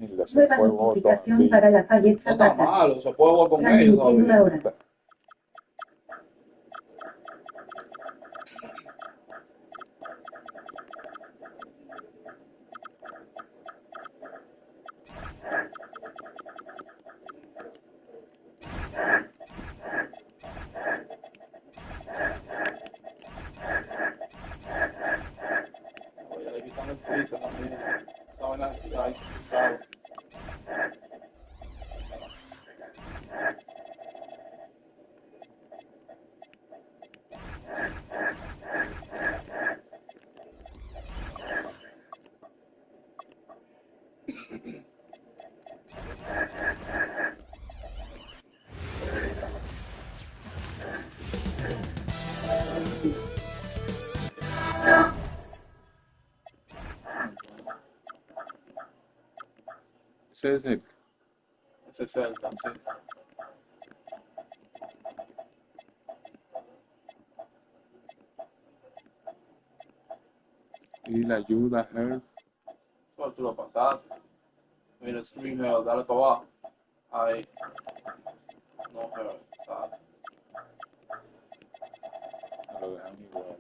Nueva notificación para la Fayette No está Zapata. malo, se puede jugar con ellos Transmitiendo todavía. ahora. Oye, le quitan el piso también. Esta vaina ahí, pisado. Ese es el. Ese es el sí. Y la ayuda, Herb. Solo tú lo pasaste. Mira, stream hell, dale para abajo. Ahí. No, hell, ¿sabes? No lo dejan igual.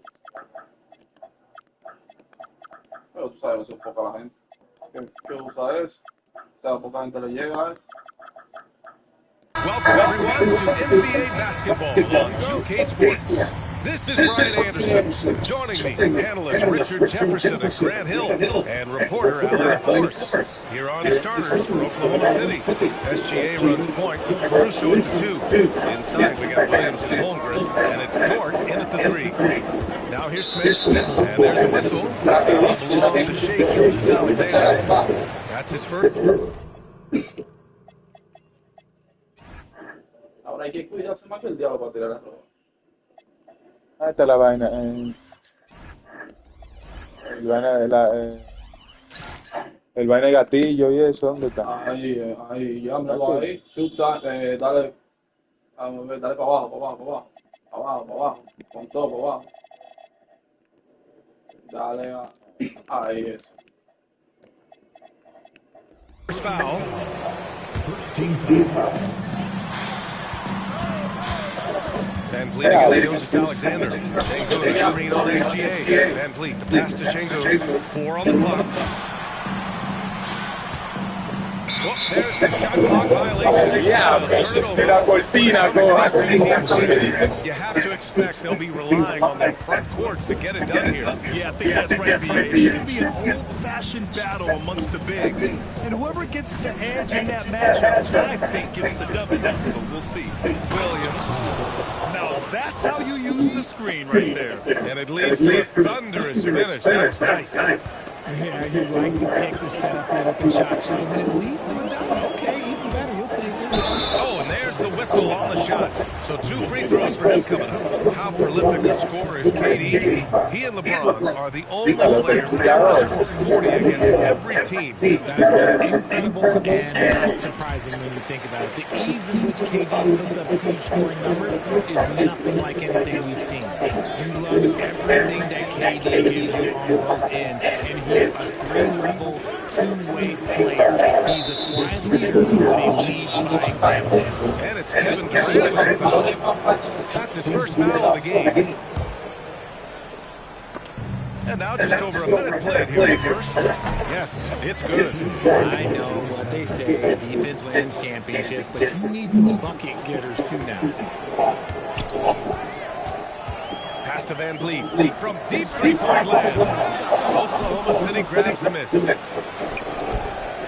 Pero tú sabes, eso enfoca a la gente. ¿Qué usa eso? O sea, poca gente le llega a eso. Welcome everyone to NBA basketball on 2K Sports. This is Brian Anderson. Joining me, analyst Richard Jefferson and Grant Hill, and reporter Alan Force. Here are the starters for Oklahoma City. SGA runs point with Caruso at the 2. Inside we got Williams and Holmgren, and it's Dort in at the 3. Now here's Smith, and there's a whistle. Belonging to Shea Gilgeous-Alexander. That's his first. Ahora hay que cuidarse más que el diablo para tirar la ropa. Ah, está la vaina. El vaina de el vaina de gatillo y eso, ¿dónde está? Ahí, ya, míralo ahí. Chuta, dale. Vamos a ver, dale para abajo, para abajo, para abajo. Para abajo, para abajo. Con todo, para abajo. Dale, ahí eso. First foul. Van Vliet against Gilgeous-Alexander. Shengun to screen on SGA. Van Vliet, the pass to Shengun. 4 on the clock. Oh, there's the shot clock violation. La cortina, You have to expect they'll be relying on their front courts to get it done here. Yeah, I think that's right, B.A. It's going to be an old-fashioned battle amongst the bigs. And whoever gets the edge in that matchup, I think gets the W. But we'll see. Williams. Now, that's how you use the screen right there. And it leads to a thunderous finish. That was nice. Yeah, you like to pick the setup that open shot. When it leads to a dunk, okay, even better, you'll take it. Oh, and there's the whistle on the shot. So 2 free throws for him coming up. How prolific a scorer is KD? He and LeBron are the only players ever to score 40 against every team. That is both incredible and not surprising when you think about it. The ease in which KD puts up huge scoring numbers is nothing like anything we've seen. You love everything that KD gives you on both ends, and he's a three-level, two-way player. He's a quiet leader, but he leads by example. And it's Kevin Durant with the foul. That's his first foul of the game. And now just over a minute played here in the first. Yes, it's good. I know what they say, defense wins championships, but you need some bucket getters too now. Pass to Van Vliet from deep three-point land. Oklahoma City grabs the miss.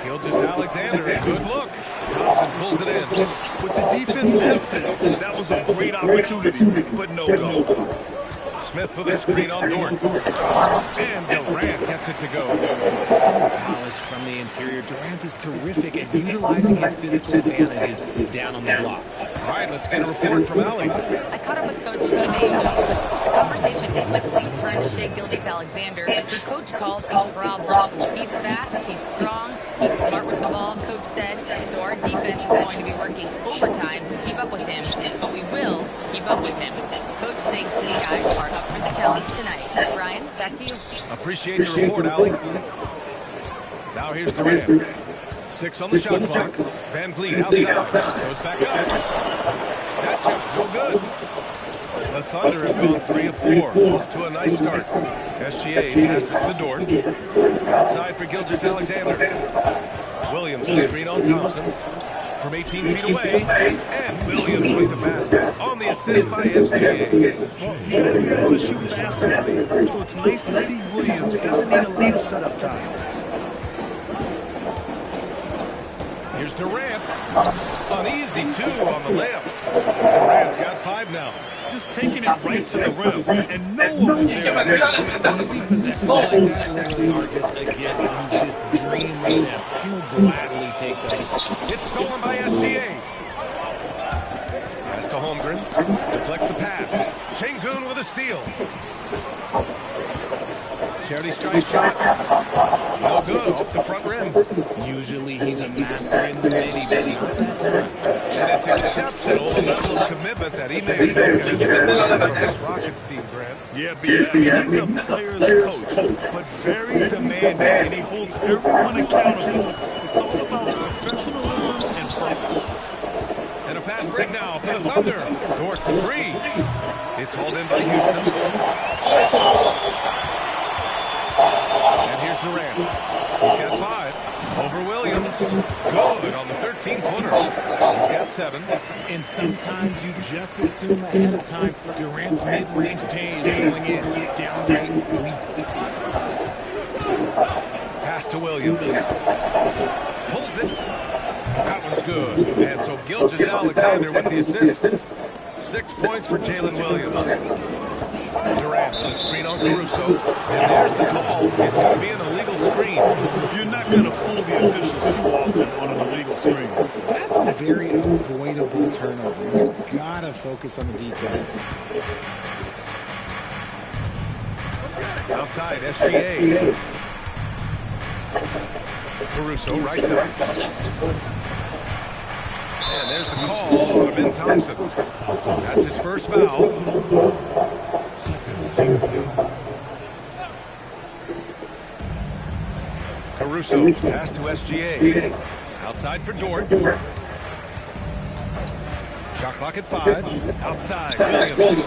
Gilgeous-Alexander, a good look. Thompson pulls it in. With the defense absent, that was a great opportunity, but no go. Smith with a screen on Dort. And Durant gets it to go. So polished from the interior. Durant is terrific at utilizing his physical advantages down on the block. All right, let's get a report from Allie. I caught up with Coach. He made the conversation endlessly trying to shake Gilgeous-Alexander. The coach called a problem. He's fast, he's strong, he's smart with the ball, Coach said. So our defense is going to be working overtime to keep up with him, but we will keep up with him. Coach thinks his guys are up for the challenge tonight. Brian, back to you. Appreciate the report, Allie. Now here's Durant. 6 on the shot clock. Van Vliet outside. Goes back up. That shot, no good. The Thunder have gone 3 of 4. Off to a nice start. SGA passes to Dort. Outside for Gilgeous-Alexander. Williams to screen on Thompson. From 18 feet away. And Williams with the basket. On the assist by SGA. Well, you got to be able to shoot fast, so it's nice to see Williams doesn't need a lot of setup time. Here's Durant. An easy 2 on the layup. Durant's got 5 now. Just taking it right to the rim, and no one was there. Easy possessions like that literally are just a gift. You just dream of them. He'll gladly take those. It's stolen by SGA. Pass to Holmgren. Deflects the pass. Şengün with a steal. Charity strike shot. No good. Off the front rim. Usually he's a master in the midi, but not that time. And it's exceptional the level of commitment that he made from his Rockets team, Grant. Yeah, he's a player's coach, but very demanding, and he holds everyone accountable. It's all about professionalism and purpose. And a fast break now for the Thunder. Dort for 3. It's hauled in by Houston. And here's Durant. He's got 5. Over Williams. Good on the 13-footer. He's got 7. And sometimes you just assume ahead of time Durant's mid-range day is going in downright weak. Pass to Williams. Pulls it. That one's good. And so Gilgeous-Alexander with the assist. 6 points for Jalen Williams. Durant with a screen on Caruso. And there's the call. It's going to be an illegal screen. You're not going to fool the officials too often on an illegal screen. That's a very avoidable turnover. You've got to focus on the details. Outside, SGA. Caruso, right side. And there's the call on Ben Thompson. That's his first foul. Caruso, pass to SGA. Outside for Dort. Shot clock at 5. Outside, Williams.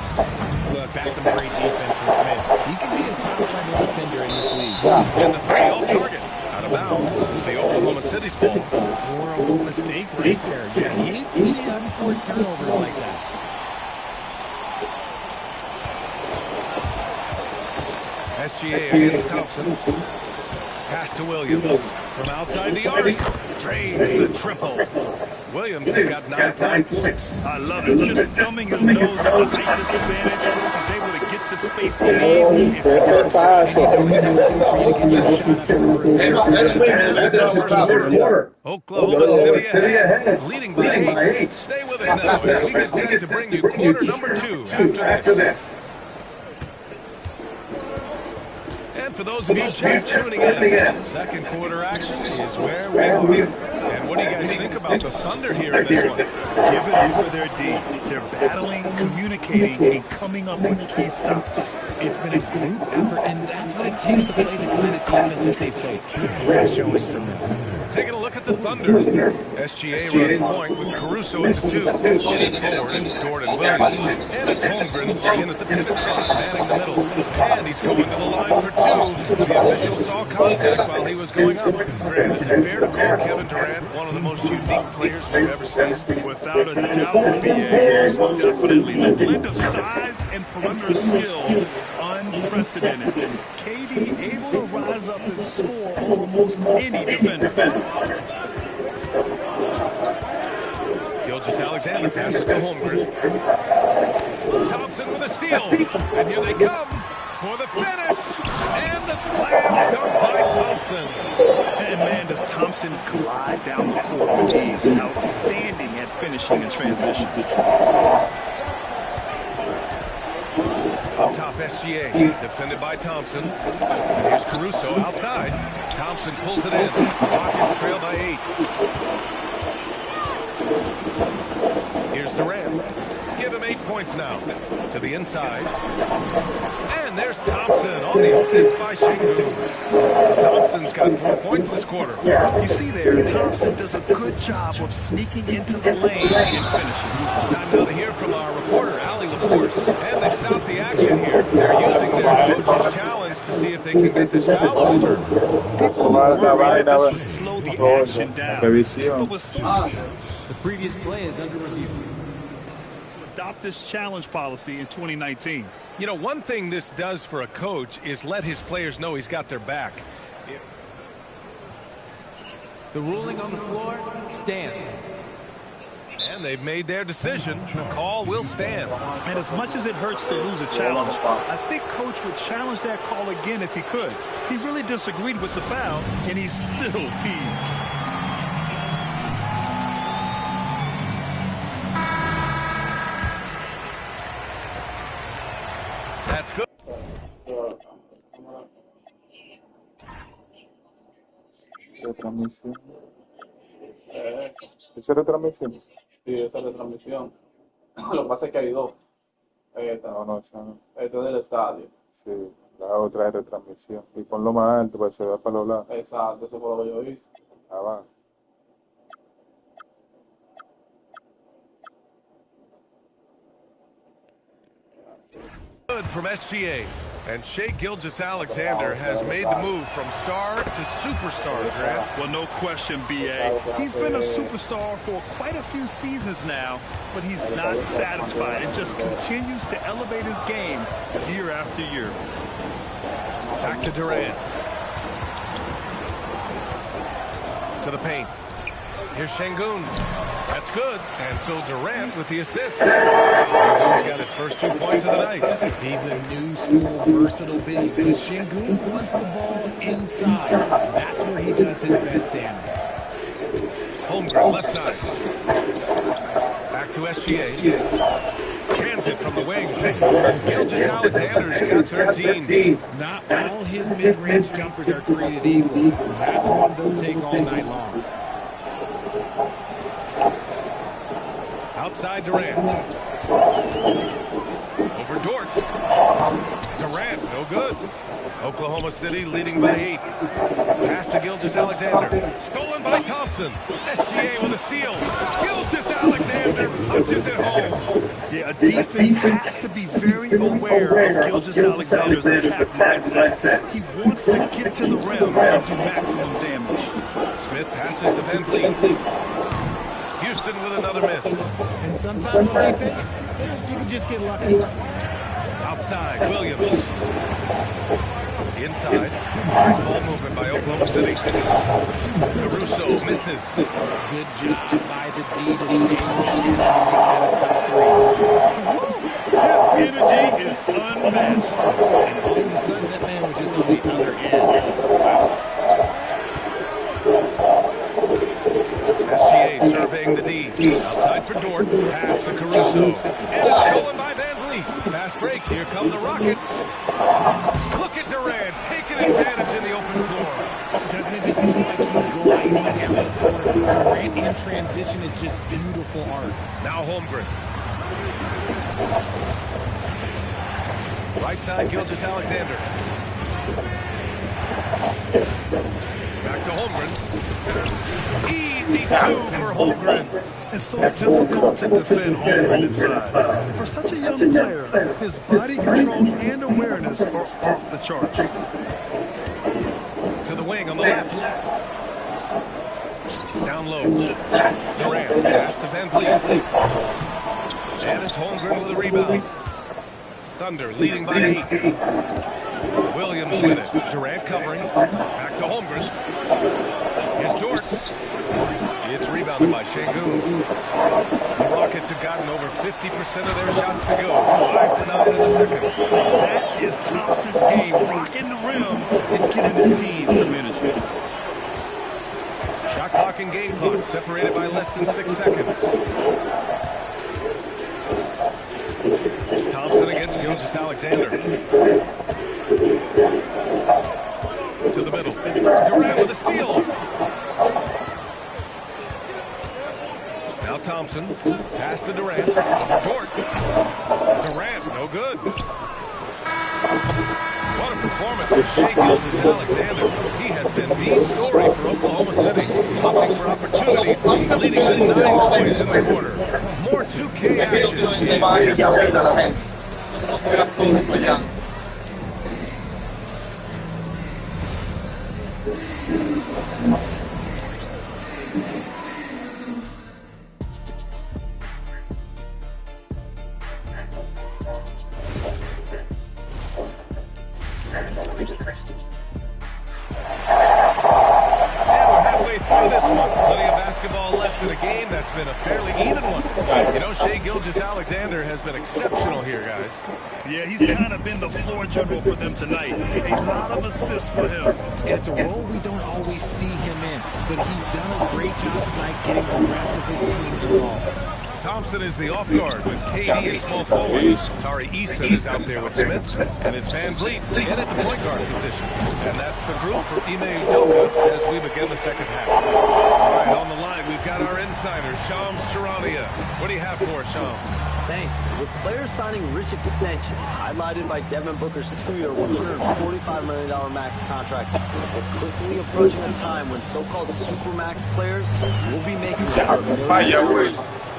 Look, that's some great defense from Smith. He can be a top-level defender in this league. And the 3 off target. Out of bounds. The Oklahoma City ball. Horrible mistake right there. You hate to see unforced turnovers like that. SGA against Thompson. Pass to Williams. From outside the arc. Drains the triple. Williams has got 9 points. I love it. Just thumbing his nose at the height disadvantage. He's able to get the space he needs. Oklahoma City ahead, leading by 8. Stay with us now as we get set to bring you quarter number 2 after this. And for those of you just tuning in, second quarter action is where we are. And what do you guys think about the Thunder here in this one? Give it up for their D. They're battling, communicating, and coming up with key stops. It's been a group effort, and that's what it takes to play the kind of defense that they've played. Great showing from them. Taking a look at the Thunder. SGA runs point with Caruso at the 2. Heading forward, it's Dort and Williams. And it's Holmgren in at the pivot spot, manning the middle. And he's going to the line for 2. The official saw contact while he was going up. Grant, is it fair to call Kevin Durant one of the most unique players we've ever seen? Without a doubt, BA, most definitely. The blend of size and perimeter skill, unprecedented. KD able to rise up and score almost any defender. Gilgeous-Alexander passes to Holmgren. Thompson with a steal. And here they come for the finish. And the slam dunk by Thompson. And man, does Thompson glide down the court with ease. Outstanding at finishing in transition. Up top, SGA, defended by Thompson. And here's Caruso outside. Thompson pulls it in. Rockets trail by 8. Here's Durant. Give him 8 points now. To the inside. And there's Thompson on the assist by Şengün. Thompson's got 4 points this quarter. You see there, Thompson does a good job of sneaking into the lane and finishing. Time now to hear from our reporter, Ali LaForce. And they've stopped the action here. They're using their coach's challenge to see if they can get this foul overturned. People were worried that this would slow the action down. Revisión. But with smart, The previous play is under review. adopt this challenge policy in 2019. You know, one thing this does for a coach is let his players know he's got their back. The ruling on the floor stands. And they've made their decision. The call will stand. And as much as it hurts to lose a challenge, I think Coach would challenge that call again if he could. He really disagreed with the foul, and he's still peeved. That's good. Retransmisión. ¿Esa retransmisión? Sí, esa es la transmisión. Lo que pasa es que hay dos. No, esa no. Esta es del estadio. Sí, la otra es retransmisión. Y ponlo más alto para que se vea para los lados. Exacto, eso fue lo que yo hice. Va. Good from SGA. And Shai Gilgeous-Alexander has made the move from star to superstar, Grant. Well, no question, B.A. He's been a superstar for quite a few seasons now, but he's not satisfied and just continues to elevate his game year after year. Back to Durant. To the paint. Here's Şengün. That's good. And so Durant with the assist. Şengün's got his first 2 points of the night. He's a new school versatile big, but Şengün wants the ball inside. That's where he does his best damage. Holmgren left side. Back to SGA. Transit from the wing. Gilgeous-Alexander's got 13. Not all his mid-range jumpers are created equal. That's one they'll take all night long. Outside Durant. Over Dort. Durant, no good. Oklahoma City leading by 8. Pass to Gilgeous-Alexander. Stolen by Thompson. SGA with a steal. Gilgeous-Alexander punches it home. Yeah, a defense has to be very aware of Gilgeous-Alexander's attack mindset. He wants to get to the rim and do maximum damage. Smith passes to Van Vliet. Houston with another miss. And sometimes on defense, you can just get lucky. Outside, Williams. Inside. Nice ball movement by Oklahoma City. Caruso misses. Good job by the D to stay with him and make that a tough three. His energy is unmatched. And all of a sudden, that man was just on the other end. SGA surveying the D. Outside for Dort. Pass to Caruso. And it's stolen by Van Vliet. Fast break. Here come the Rockets. Look at Durant taking advantage in the open floor. Doesn't it just look like he's gliding down the floor? Durant in transition is just beautiful art. Now Holmgren. Right side, Gilgeous-Alexander. Back to Holmgren. Easy 2 for Holmgren. It's so difficult to defend Holmgren inside. For such a young player, his body control and awareness are off the charts. To the wing on the left. Down low. Durant. Pass to Van Vliet. And it's Holmgren with a rebound. Thunder leading by 8. Williams with it. Durant covering. Back to Holmgren. Here's Dort. It's rebounded by Şengün. The Rockets have gotten over 50% of their shots to go. 5 for 9 in the second. That is Thompson's game, rocking the rim and giving his team some energy. Shot clock and game clock separated by less than 6 seconds. Thompson against Gilgeous-Alexander. To the middle. Durant with a steal. Now Thompson. Pass to Durant. Dort. Durant, no good. What a performance for Shai Gilgeous-Alexander. He has been the story for Oklahoma City. Looking for opportunities, leading to 9 points in the quarter. More 2K action. Been a fairly even one. You know, Shai Gilgeous-Alexander has been exceptional here, guys. Yeah, he's kind of been the floor general for them tonight. A lot of assists for him. And it's a role we don't always see him in, but he's done a great job tonight getting the rest of his team involved. Thompson is the off guard with KD in small forward. Tari Eason is out there with Smith, and it's Van Vliet in at the point guard position. And that's the group for Ime Udoka as we begin the second half. All right, on the line, we've got our insider, Shams Charania. What do you have for us, Shams? Thanks. With players signing rich extensions, highlighted by Devin Booker's 2-year, $145 million max contract, we're quickly approaching a time when so-called supermax players will be making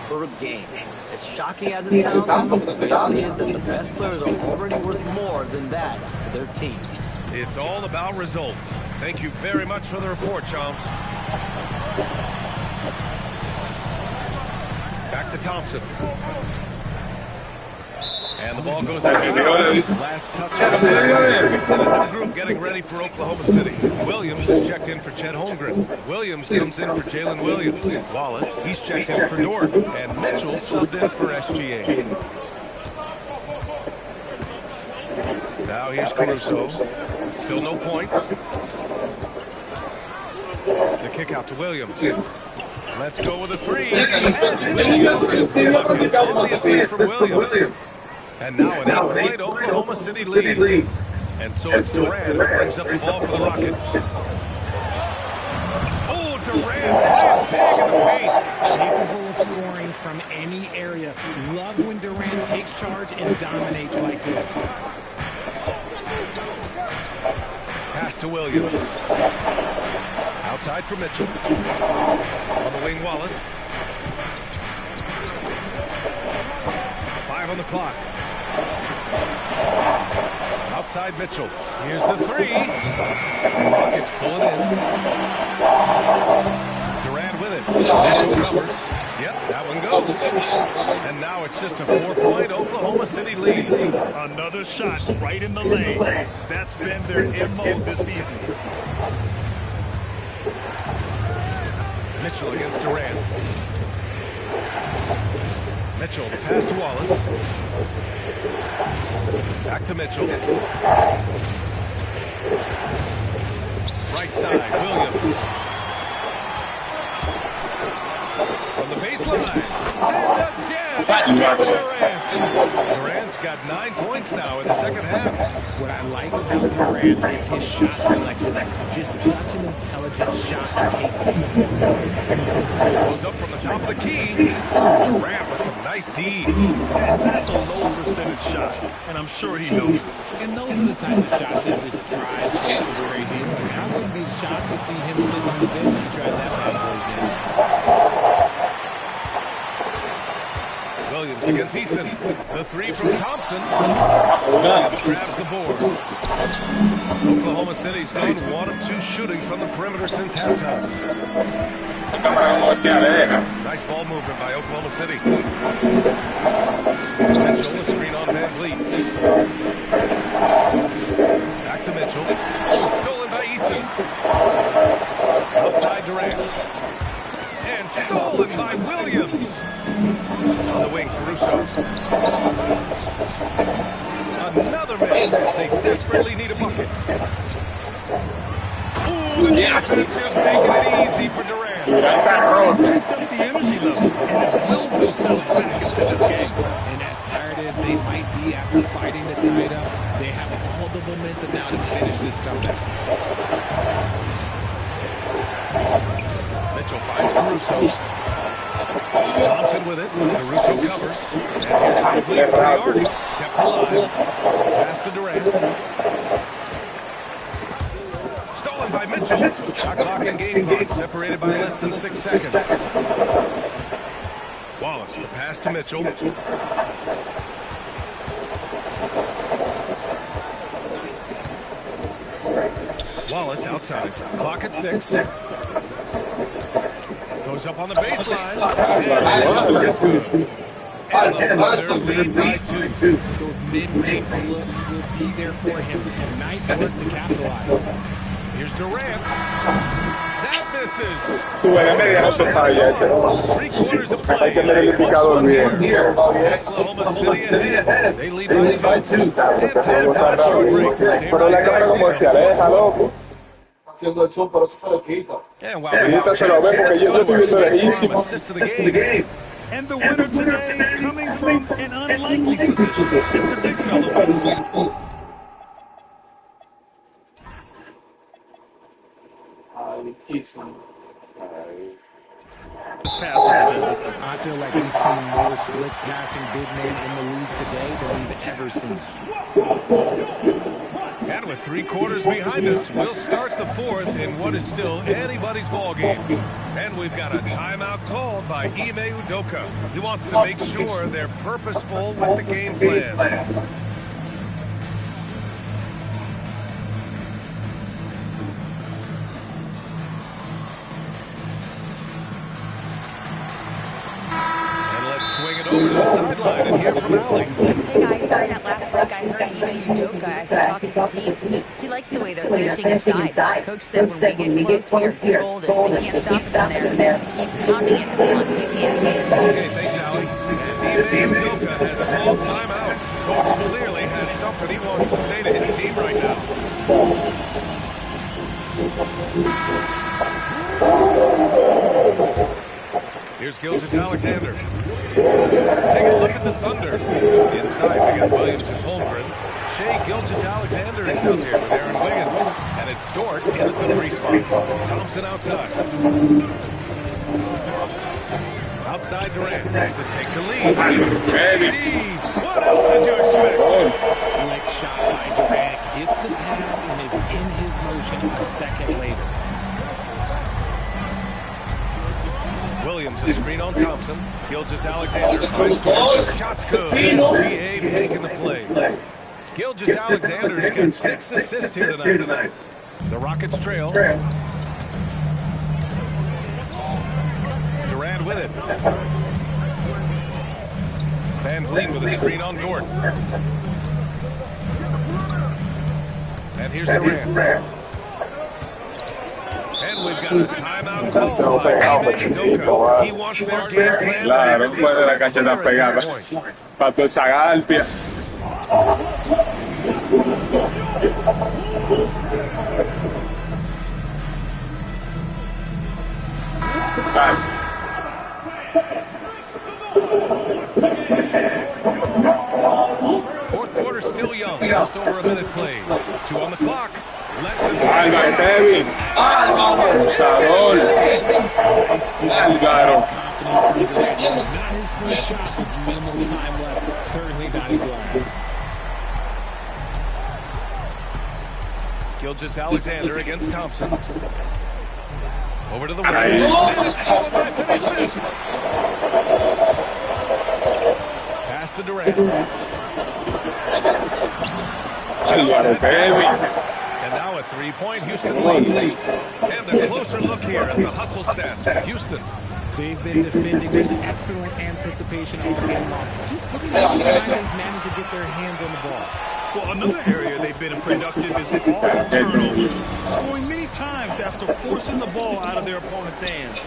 per game. As shocking as it sounds, the reality is that the best players are already worth more than that to their teams. It's all about results. Thank you very much for the report, Shams. Back to Thompson. And the ball goes out. Last touchdown. And a new group getting ready for Oklahoma City. Williams is checked in for Chet Holmgren. Williams comes in for Jalen Williams. Wallace, he's checked in for Dort. And Mitchell subbed in for SGA. Now here's Caruso. Still no points. The kick out to Williams. Let's go with a three. And Williams on the assist from Williams. And now an 8-point Oklahoma City lead. And so it's Durant who brings up the ball for the Rockets. Oh, Durant playing big in the paint. Capable of scoring from any area. Love when Durant takes charge and dominates like this. Pass to Williams. Outside for Mitchell. On the wing, Wallace. 5 on the clock. Outside Mitchell. Here's the three. Rockets pull it in. Durant with it. Mitchell covers. Yep, that one goes. And now it's just a 4-point Oklahoma City lead. Another shot right in the lane. That's been their MO this season. Mitchell against Durant. Mitchell, the pass to Wallace. Back to Mitchell. Right side, Williams. From the baseline. And again, Durant. Durant's got 9 points now in the second half. What I like about Durant is his shot selection. Just such an intelligent shot taking. Goes up from the top of the key. Durant with some nice D. That's a low percentage shot, and I'm sure he knows it. And those are the type of shots that just drive places crazy. I wouldn't be shocked to see him sitting on the bench and try that bad boy again. Williams against Eason. The three from Thompson. Williams grabs the board. Oklahoma City's gone 1 of 2 shooting from the perimeter since halftime. Nice ball movement by Oklahoma City. Mitchell, a screen on Van Vliet. Back to Mitchell. Stolen by Eason. Outside Durant. And stolen by Williams. On the wing, Caruso. Another miss. They desperately need a bucket. Ooh, the defense just making it easy for Durant. Picks up the energy level, and it will themselves back into this game. And as tired as they might be after fighting the tide up, they have all the momentum now to finish this comeback. Mitchell finds Caruso. Thompson with it. Caruso covers. And here's Van Vliet for the arc. Kept alive. Pass to Durant. Stolen by Mitchell. Shot clock and game clock separated by less than 6 seconds. Wallace, the pass to Mitchell. Wallace outside. Clock at 6. Goes up on the baseline. And the Thunder lead by 2. Those mid-range looks will be there for him. Nice work to capitalize. Here's Durant. That misses. Tu en el medio no se falla ese. 3/4 of play. Hay que tener el indicador bien. Oklahoma City ahead. They lead by 2. And time for a short break. Stay Pero la right cámara como there. se aleja, loco. Haciendo el zoom, pero eso se lo quita. And while Ahorita se lo ve porque yo lo estoy viendo lejísimo. assist to the game. And the winner today, coming from an unlikely position, is the big fella with the sweet. Riquísimo. I feel like we've seen more slick passing big men in the league today than we've ever seen. And with 3/4 behind us, we'll start the fourth in what is still anybody's ball game. And we've got a timeout called by Ime Udoka. He wants to make sure they're purposeful with the game plan. Swing it over to the sideline and hear from Allie. Hey guys, during that last break, I heard Ime Udoka as he talked to the team. He likes the way they're finishing inside. Coach said when we get close, we're golden. We can't stop us in there. Let's keep pounding it as long as we can. Okay, thanks, Allie. And Ime Udoka has a called timeout. Coach clearly has something he wants to say to his team right now. Here's Gilgeous-Alexander. Take a look at the Thunder. Inside, we got Williams and Holmgren. Shai Gilgeous-Alexander is out there with Aaron Wiggins. And it's Dort in at the 3 spot. Thompson outside. Outside Durant to take the lead. KD, what else did you expect? Slick shot by Durant. Gets the pass and is in his motion a second later. Williams, a screen on Thompson. Gilgeous-Alexander finds Dort. Shots good. GA making the play. Gilgeous-Alexander's got 6 assists here tonight. The Rockets trail. Durant with it. Van Vliet with a screen on Dort. And here's Durant. And we've got a timeout call by Ime Udoka. He wants their game plan. Claro, fuera de la cancha tan pegada. Para toda esa garpia. Fourth quarter still young. Just over a minute played. 2 on the clock. Alba, Kevin. Abusador. Álvaro. Not his first shot with minimal time left. Certainly not his last. Gilgeous-Alexander against Thompson. Over to the wing. Pass to Durant. Álvaro, Kevin. And now a 3-point Houston lead. And a closer look here at the hustle stats for Houston. They've been defending with excellent anticipation all game long. Just look at how many times they've managed to get their hands on the ball. Well, another area they've been productive is off turnovers, scoring many times after forcing the ball out of their opponent's hands.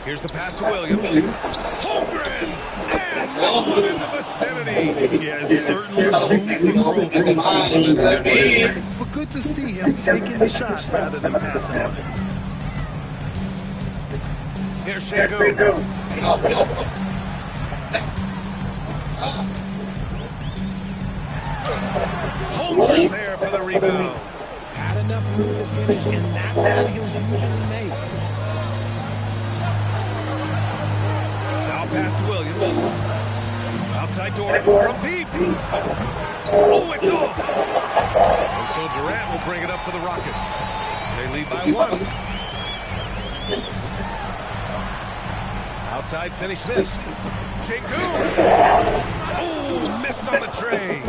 Here's the pass to Williams. Holmgren! And no one in the vicinity. Yeah, it's certainly room for growth. But good to see him taking the shot rather than passing on it. Here's Shango. Holmgren there for the rebound. Had enough room to finish, and that's what he'll usually make. Outside door from deep. Oh, it's off. And so Durant will bring it up for the Rockets. They lead by 1. Outside, Finney Smith. Şengün. Oh, missed on the tray.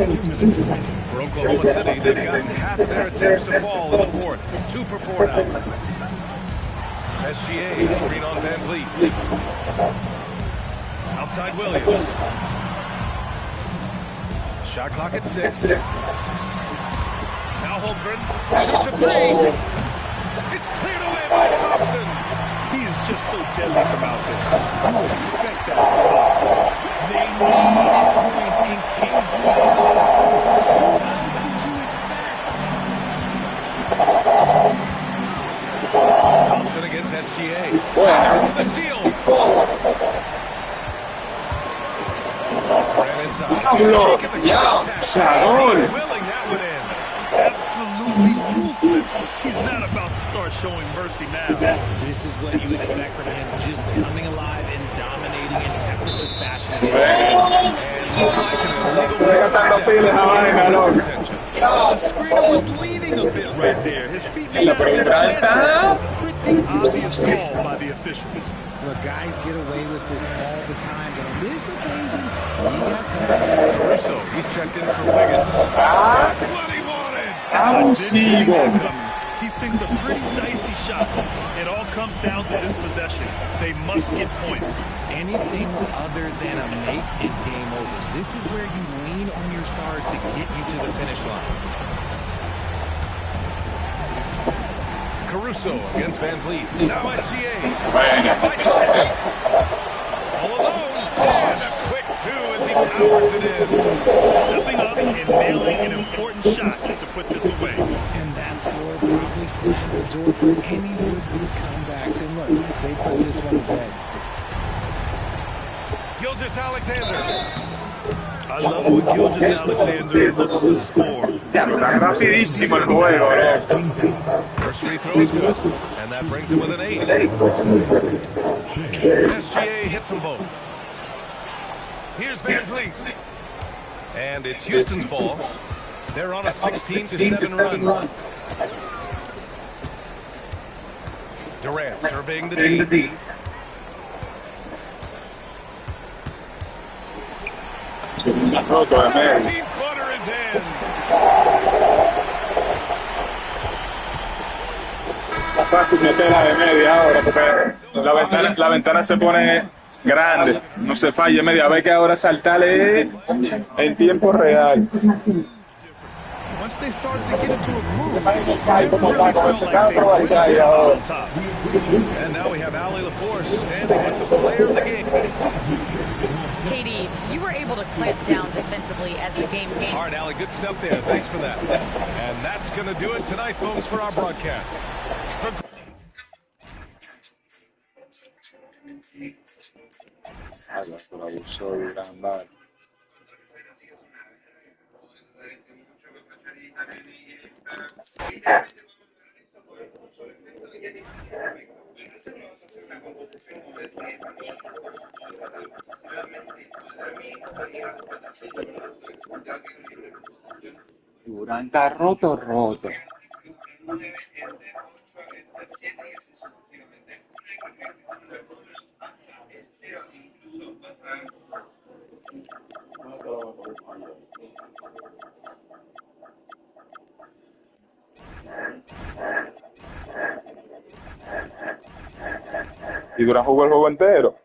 For Oklahoma City, they've gotten half their attempts to fall in the 4th. 2 for 4 now. SGA, screen on Van Vliet. Outside Williams. Shot clock at 6. Now Holmgren shoots a 3. It's cleared away by Thompson. He is just so deadly from out there. I don't expect that to fall. They needed points, and KD comes through. What else did you expect? Thompson against SGA. The steal. ¡Diablo! ¡Ya! ¡Chagón! Willing that one in. Absolutely ruthless. He's not about to start showing mercy now. This is what you expect from him, just coming alive and dominating in effortless fashion. The screener was leaning a bit right there. His feet pretty obvious call by the officials. Look, guys get away with this all the time, but on this occasion, he got Caruso, he's checked in for Wiggins. That's what he wanted. Abusivo. He sinks a pretty dicey shot. It all comes down to this possession. They must get points. anything other than a make is game over. This is where you lean on your stars to get you to the finish line. Caruso against Van Vliet. Now SGA. By Thompson. All alone. And a quick 2 as he powers it in. Stepping up and nailing an important shot to put this away. And that score probably slams the door for any would-be comebacks. And look, they put this one to bed. Gilgeous-Alexander. I love when Gilgeous-Alexander looks to score. Ya, está rapidísimo el juego, bro. First free throw is good, and that brings him with an 8. SGA hits them both. Here's Van Vliet. And it's Houston's ball. They're on a 16-7 run. Durant surveying the D. Roto de medio. 17-footer is in. Está fácil meterla de media ahora porque la ventana se pone grande, no se falla media. Ve que ahora saltarle en tiempo real. Once they started to get into a groove, And now we have Allie LaForce standing with the player of the game. KD, you were able to clamp down defensively as the game came. All right, Allie, good stuff there. Thanks for that. And that's going to do it tonight, folks, for our broadcast. Durán está roto. Y Durán jugó el juego entero.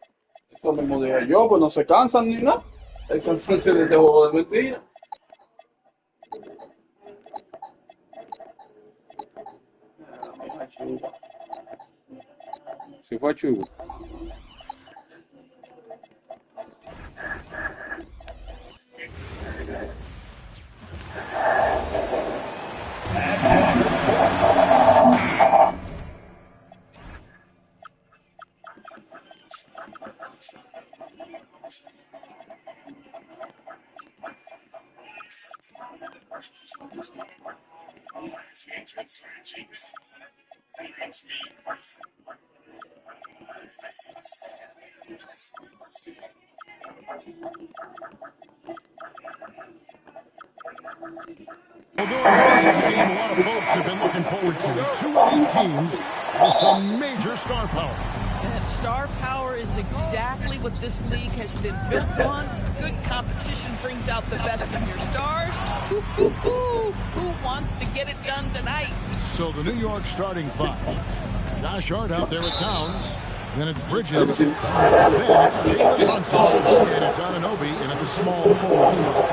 Eso mismo dije yo, pues no se cansan ni nada. El cansancio de este juego de mentira. Si fue chulo. Although this is a game a lot of folks have been looking forward to, two elite teams with some major star power. And star power is exactly what this league has been built on. Good competition brings out the best in your stars. Who wants to get it done tonight? So the New York starting five. Josh Hart out there at Towns. Then it's Bridges. Then it's Jalen Brunson. And it's Anunoby in at the small forward slot.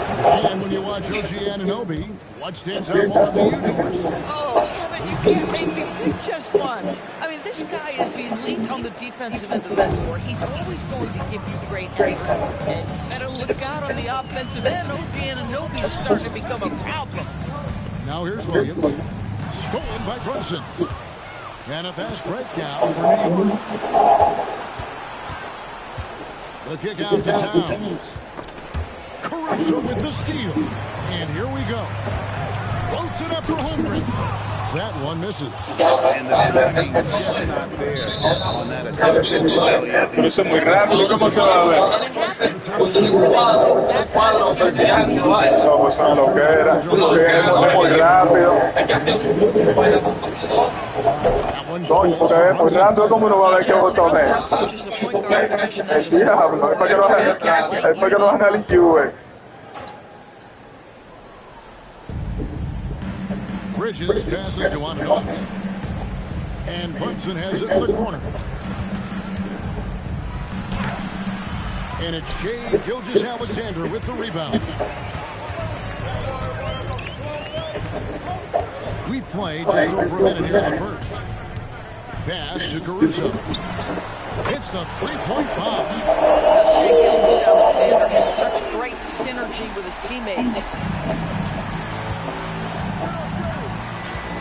And when you watch OG Anunoby, what stands out most to you, Doris? Oh, Kevin, you can't make me pick just one. I mean, this guy is elite on the defensive end of the floor. He's always going to give you great effort. And you better look out on the offensive end. OG Anunoby is starting to become a problem. Now here's Williams. Stolen by Brunson. And a fast break now for New York. The kick out to Towns. Caruso with the steal. And here we go. Floats it up for Holmgren. That one misses. And the timing is just not there on that attempt. Pero eso es muy rápido, ¿cómo se va a ver? No, pues una loquera. Es muy rápido. Coño, porque es muy rápido, ¿cómo uno va a ver qué botón es? El diablo, es para que no van al IQ, Bridges passes to Anunoby. And Brunson has it in the corner. And it's Shea Gilgeous-Alexander with the rebound. We played just over a minute here in the first. Pass to Caruso. Hits the three-point bomb. Shea Gilgeous-Alexander has such great synergy with his teammates.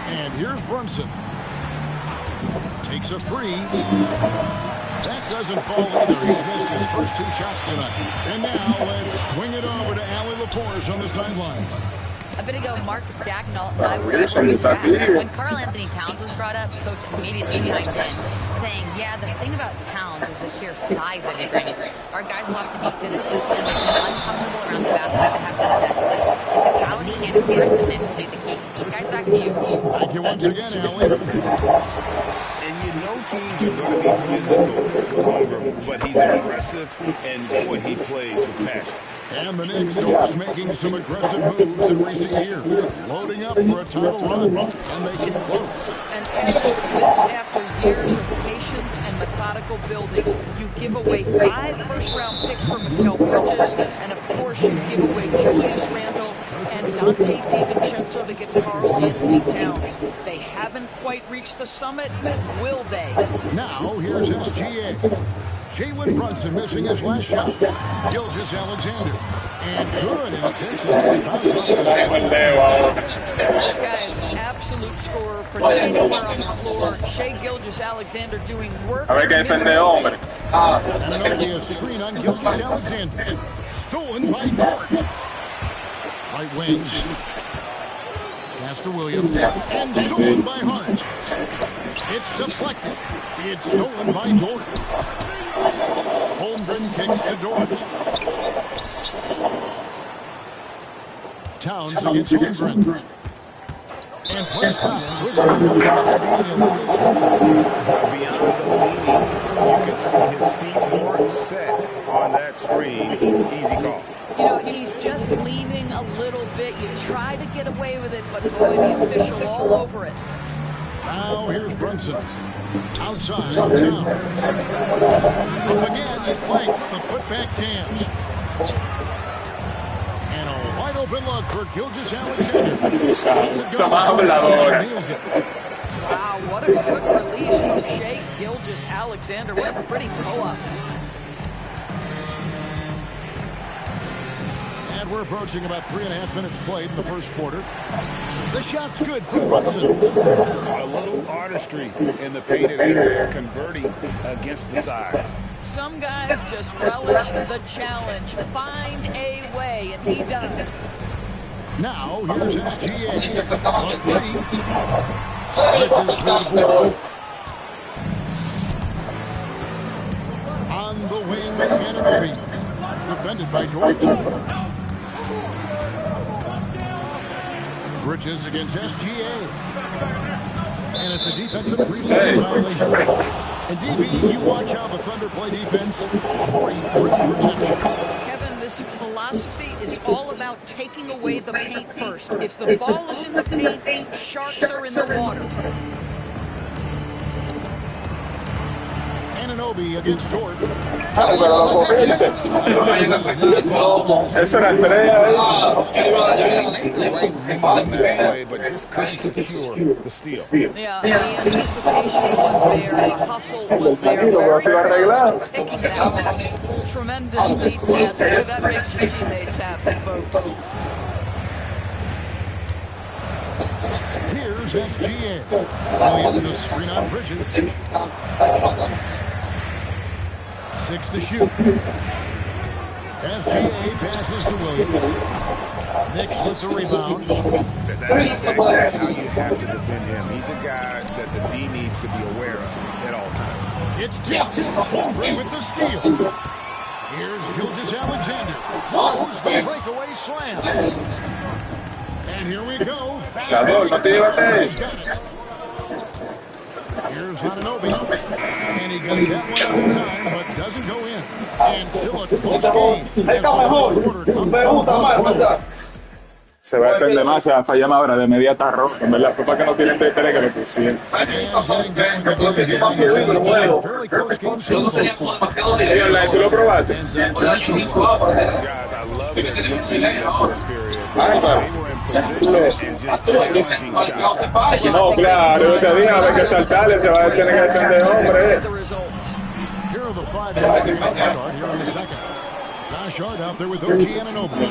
And here's Brunson. Takes a three. That doesn't fall either. He's missed his first two shots tonight. And now let's swing it over to Allie LaForce on the sideline. A bit ago, Mark Dagnall and I were in chat. When Karl Anthony Towns was brought up, Coach immediately chimed in, saying, yeah, the thing about Towns is the sheer size of it. Our guys will have to be physical and uncomfortable around the basket to have success. Physicality and aggressiveness will be the key. Guys, back to you. Thank you once again, Allie. And you know teams are going to be physical with Holmgren, but he's aggressive, and boy, he plays with passion. And the Knicks are making some aggressive moves in recent years, loading up for a title run, and they get close. And this after years of patience and methodical building. You give away 5 first-round picks for Mikal Bridges, and of course you give away Julius Randle and Dante DiVincenzo to get Karl Anthony Towns. They haven't quite reached the summit, will they? Now here's SGA. Jalen Brunson missing his last shot. Gilgeous-Alexander. And good. And it takes a nice bounce off the This guy is an absolute scorer for anywhere on the floor. Shea Gilgeous-Alexander doing work. A ver qué defende, hombre. And an early screen on Gilgeous-Alexander. Stolen by Dort. Right wing. Pass to Williams. And stolen by Hart. It's deflected. It's stolen by Dort. Holmgren kicks to Dort. Towns against Holmgren. And play stop. Beyond the leaning, you can see his feet more set on that screen. Easy call. You know, he's just leaning a little bit. You try to get away with it, but boy, the official all over it. Now here's Brunson. Outside, Towns. Up again, he flanks the putback Tam. And a wide open look for Gilgeous-Alexander. Wow, what a good release from Shea Gilgeous-Alexander. What a pretty pull-up. And we're approaching about 3.5 minutes played in the first quarter. The shot's good for Brunson. A little artistry in the painted area, converting against the size. Some guys just relish the challenge. Find a way, and he does. Now, here's SGA. On 3. Bridges through the board. the wing, Anunoby. Defended by George. Bridges against SGA. And it's a defensive free-second violation. And DB, you watch how the Thunder play defense. Great rim protection. Kevin, this philosophy is all about taking away the paint first. If the ball is in the paint, sharks are in the water. Anunoby against Jordan. Eso era Andrea. But just couldn't secure the steal. Yeah, the anticipation was there, the hustle was there. Picking that one. Tremendous lead pass. That makes your teammates happy, folks. Here's SGA. Williams is screen on Bridges. 6 to shoot. SGA passes to Williams. Knicks with the rebound. That's exactly how you have to defend him. He's a guy that the D needs to be aware of at all times. It's Tim Holmgren with the steal. Here's Gilgeous-Alexander. Close the breakaway slam. And here we go. Here's Anunoby. And he got that one out in time, but doesn't go in. And still a close game. As the first quarter comes. Se va a defender más, se va a fallar más ahora de media está rojo. En verdad, fue para que no tienen que esperar que lo pusieran. ¿Tú lo probaste? No, claro, yo te dije, a ver que saltarle, se va a tener que defender, hombre. Here are the 5 start here in the second. Short out there with OT Anunoby. Then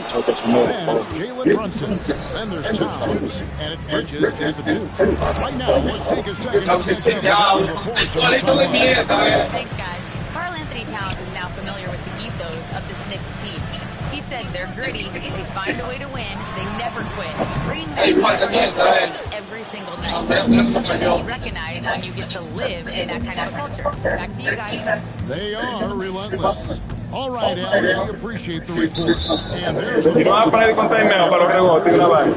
it's Jalen Brunson. Then there's Towns. And it's Bridges at the 2. Right now, let's take a second to catch up with Thanks, guys. Karl Anthony Towns is now familiar with the ethos of this Knicks team. He said they're gritty, they find a way to win, they never quit. Bringing that every single night. You recognize when you get to live in that kind of culture. Back to you guys. They are relentless. All right, Al, we appreciate the report. And there's Y no va a poner el container para los rebotes, una vaina.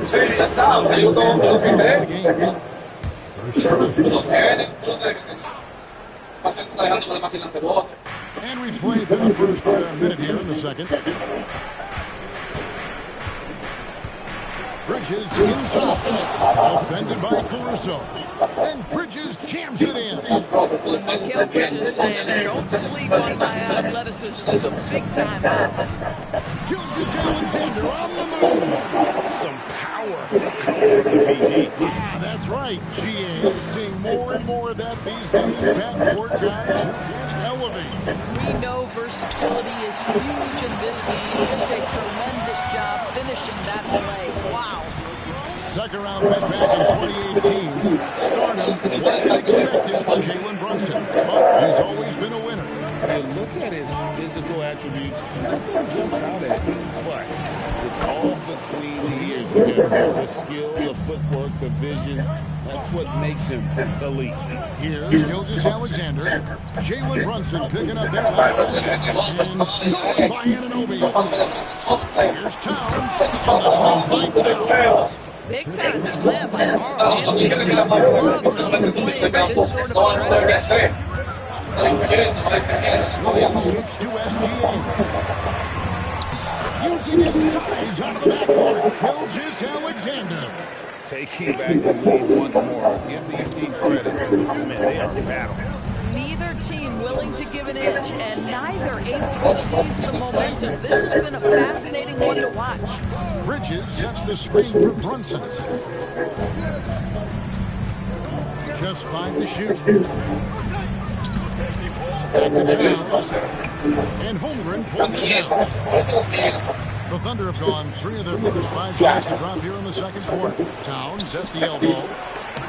And we played through the first minute here in the second. Bridges inside. Defended by Caruso. And Bridges jams it in. Mikal Bridges saying, don't sleep on my athleticism. Some big-time hops. Gilgeous-Alexander on the move. Some power from the PG. Yeah, that's right. GA is seeing more and more of that these days. Backcourt guys who can elevate. We know versatility is huge in this game. Just a tremendous job finishing that play. Wow. Second round pick back in 2018. Stardom wasn't expected for Jalen Brunson, but he's always been a winner. And look at his physical attributes. Nothing jumps out at him. But it's all between the ears with him. The skill, the footwork, the vision. That's what makes him elite. Here's Gilgeous-Alexander. Jalen Brunson picking up that last basket. And stolen by Anunoby. Here's Towns. On the dunk by Towns. Big time slam by Karl Anthony. Love playing this sort of pressure. Williams gets to SGA. Using his size out of the backcourt. Gilgeous-Alexander. Taking back the lead once more. Give these teams credit. Man, they are battling. Neither team willing to give an inch, and neither able to seize the momentum. This has been a fascinating one to watch. Bridges sets the screen for Brunson. Just 5 to shoot. Back to Towns. And Holmgren pulls it down. The Thunder have gone 3 of their first 5 shots to drop here in the second quarter. Towns at the elbow.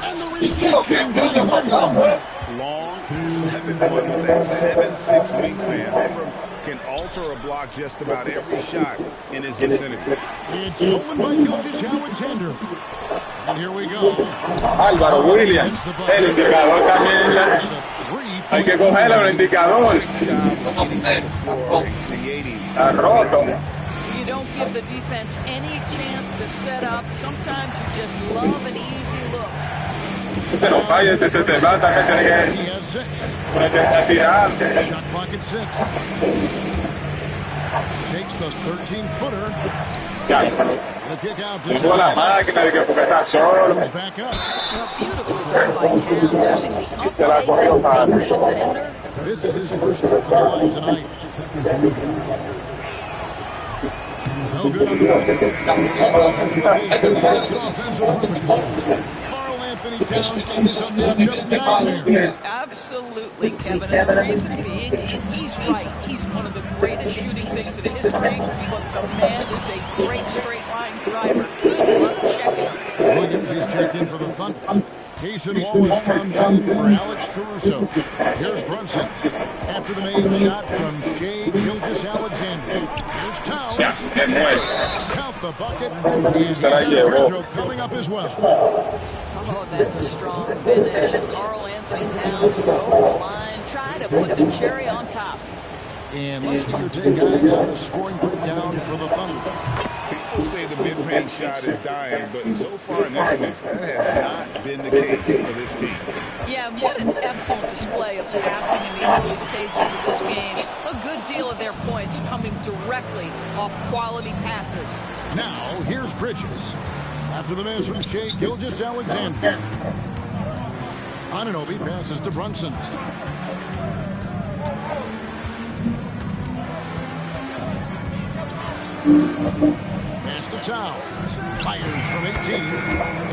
And the rejection by Holmgren. Long 7-1 with that 7'6" wingspan. Holmgren can alter a block just about every shot in his vicinity. It's stolen by Gilgeous-Alexander. And here we go. Álvaro Williams, el indicador también. It's a 3 Hay que cogerle un indicador. Está roto. You don't give the defense any chance to set up. Sometimes you just love an easy look. Este no falla, este se te va, también tiene que tirar. Shot clock at 6. Takes the 13-footer. Ya, The kick out to tengo la máquina de que porque está solo. Goes back up. Beautifully done by Towns, using the Y se la cogió upside to mal. beat the defender. This is his first trip to the line tonight. No good on the Carl Anthony Towns is a matchup nightmare. Absolutely, Kevin. And the reason being, he's right. He's one of the greatest shooting bigs in history, but the man is a great straight-line driver. Good luck checking him. Williams is checked in for the Thunder. Jason Wallace comes in for Alex Caruso. Here's Brunson. After the main shot from Shea Gilgeous-Alexander. Here's Towns. Count the bucket. And he's got a free throw coming up as well. Oh, that's a strong finish. Carl Anthony Towns will go to the line, try to put the cherry on top. And let's get your take, guys, on the scoring breakdown for the Thunder. People say the mid-range shot is dying, but so far in this one, that has not been the case for this team. Yeah, what an excellent display of passing in the early stages of this game. A good deal of their points coming directly off quality passes. Now, here's Bridges. After the miss from Shea Gilgeous-Alexander. Anunoby passes to Brunson. Pass to Towns. Fires from 18.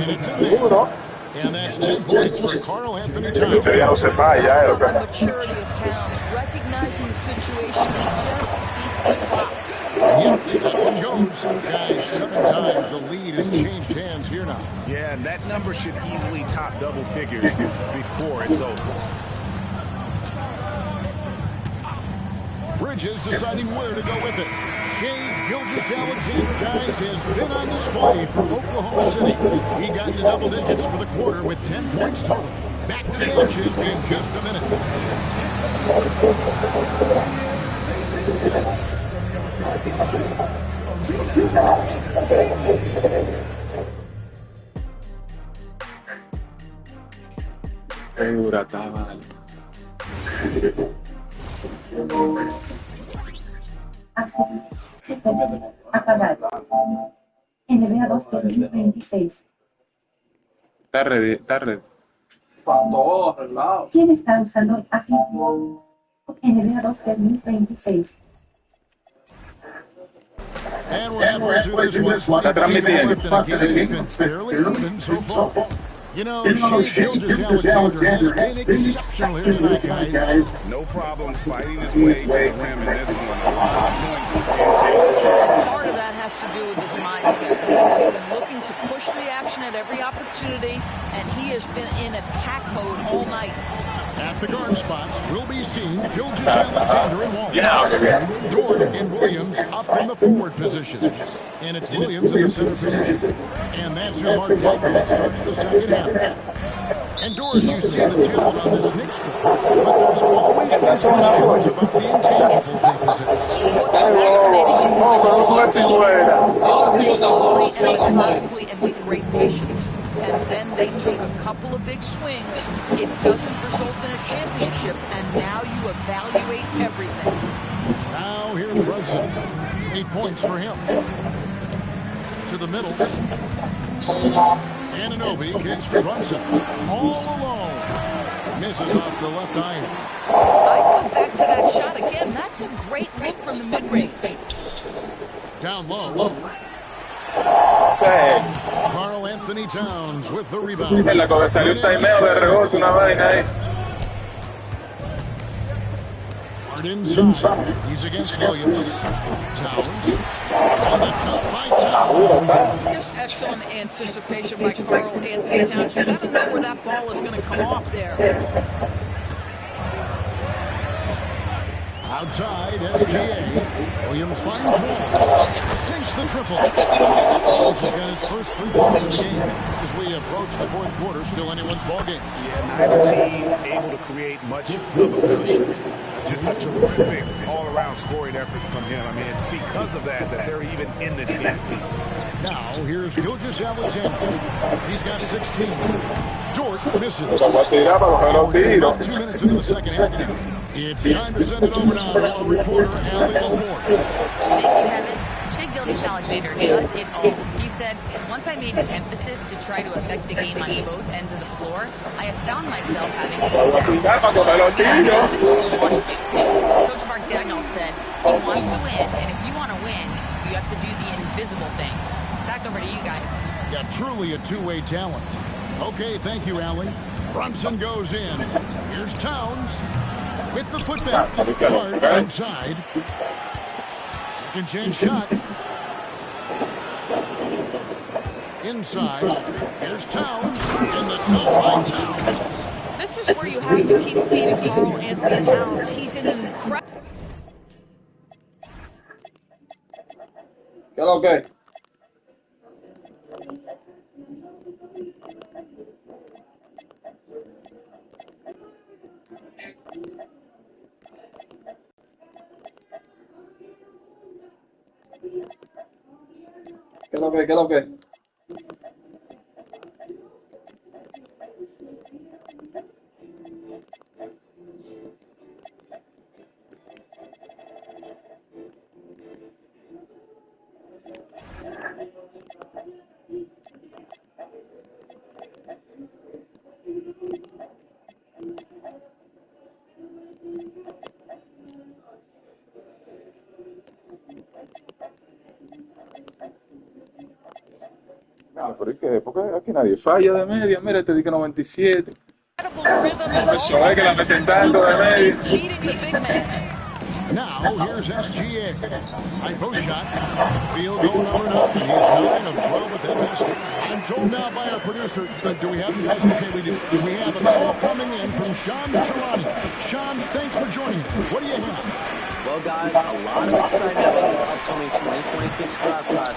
And it's in there. And that's 10 points for Carl Anthony Towns. Ya no se falla, The maturity of Towns, recognizing the situation, he just beats the clock. Yep, that one goes. Guys, 7 times the lead has changed hands here now. Yeah, and that number should easily top double figures before it's over. Bridges deciding where to go with it. Shea Gilgeous-Alexander, guys, has been on display for Oklahoma City. He got into double digits for the quarter with 10 points total. Back to the action in just a minute. Qué dura estaba. Acceso. Sistema. Apagado. NBA 2 2026. Está ready, está ready. Está todo arreglado. ¿Quién está usando así? NBA 2 2026. And we're halfway through this one. Está transmitiendo. It's been fairly even so far. You know, Shea Gilgeous-Alexander has been exceptional here tonight, guys. No problem fighting his way to the rim in this one. Part of that has to do with his mindset. He has been looking to push the action at every opportunity, and he has been in attack mode all night. At the guard spots, we'll be seeing Gilgeous-Alexander and Wallace. Dort and Williams up in the forward position. And it's Williams in the center position. And that's who Mark Gagnon starts the second half. And Doris, you see the talent on this Knicks squad, but there's always been questions about the intangibles they possess. Slowly and methodically and with great patience. And then they took a couple of big swings. It doesn't result in a championship, and now you evaluate everything. Now here's Brunson. 8 points for him. To the middle. Anunoby kicks for Brunson. All alone. Misses off the left iron. I go back to that shot again. That's a great look from the mid-range. Down low. Carl Anthony Towns with the rebound. En la que salió un timeo de rebote, una vaina ahí. Hard inside. He's against Williams. Towns. And the cut by Towns. Just excellent anticipation by Carl Anthony Towns. You gotta know where that ball is going to come off there. Outside, SGA. Williams finds Wall. Sinks the triple. This has got his first 3 points of the game. As we approach the fourth quarter, still anyone's ballgame. Yeah, neither team able to create much of a cushion. Just a terrific all-around scoring effort from him. I mean, it's because of that they're even in this game. Now, here's Alexander. He's got 16. Dort misses. About 2 minutes into the second half now. It's time to send it over now to our reporter, Allie LaForce. Thank you, Kevin. Alexander does it all. He said, once I made an emphasis to try to affect the game on both ends of the floor, I have found myself having success. It's just want to. Coach Mark Daniel said, he wants to win, and if you want to win, you have to do the invisible things. Back over to you guys. Yeah, truly a two-way talent. Okay, thank you, Allie. Brunson goes in. Here's Towns with the putback. Hard inside. Second chance shot. Inside. Here's Towns in the dunk by Towns. This is where you have to keep feeding Karl Anthony Towns. He's in an incredible... ¿Qué es lo que? ¿Qué es lo que? ¿Qué es lo que? No, pero ¿y qué? Porque aquí nadie falla de media. Mira, te di que 97. Eso es que la meten tanto de media. Now, here's SGA. High post shot. Field goal number 9. He's 9 of 12 with that basket. I'm told now by our producer, do we have the guys? Okay, we do. We have a call coming in from Shams Charania. Shams, thanks for joining us. What do you have? Well, guys, a lot of excitement about the upcoming 2026 draft class.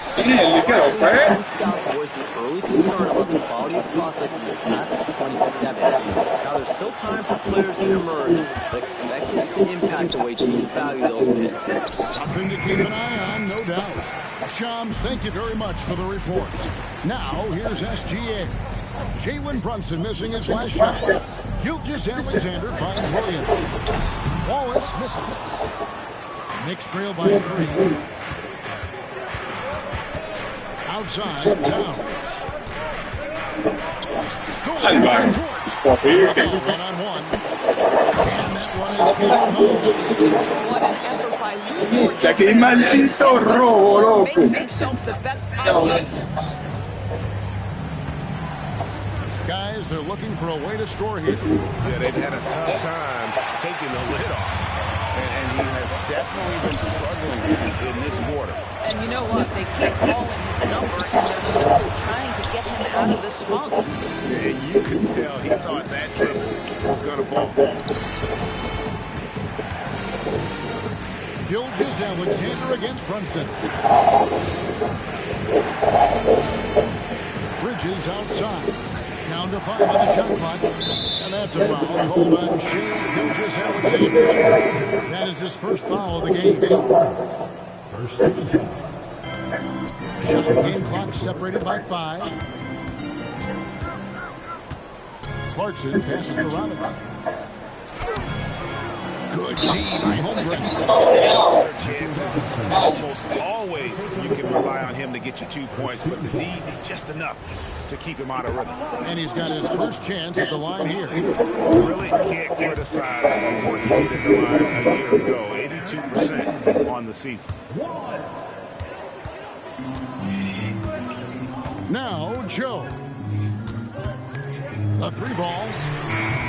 Scouts voicing early concern about the quality of prospects in the class of 27. Now, there's still time for players to emerge, but expect this to impact the way teams value those picks. Something to keep an eye on, no doubt. Shams, thank you very much for the report. Now, here's SGA. Jalen Brunson missing his last shot. Alexander finds Williams. Wallace misses. Knicks trail by 3. Outside, Towns. One-on-one. And that one is going home. What an effort by Lou George. ¡Qué maldito robo, loco! Makes himself the best possible. Guys, they're looking for a way to score here. Yeah, they've had a tough time taking the lid off. And he has definitely been struggling in this quarter. And you know what? They keep calling his number, and they're simply trying to get him out of this funk. Yeah, and you could tell he thought that triple was going to fall. Alexander against Brunson. Bridges outside. Down to 5 on the shot clock. And that's a foul called on Alexander. That is his first foul of the game. First shot game clock separated by 5. Clarkson passes to Robinson. Good D by Holmgren. Almost always you can rely on him to get you 2 points, but the D, just enough to keep him out of rhythm. And he's got his first chance at the line here. Really can't criticize what he did at the line a year ago. 82% on the season. Now, Joe. The 3 ball.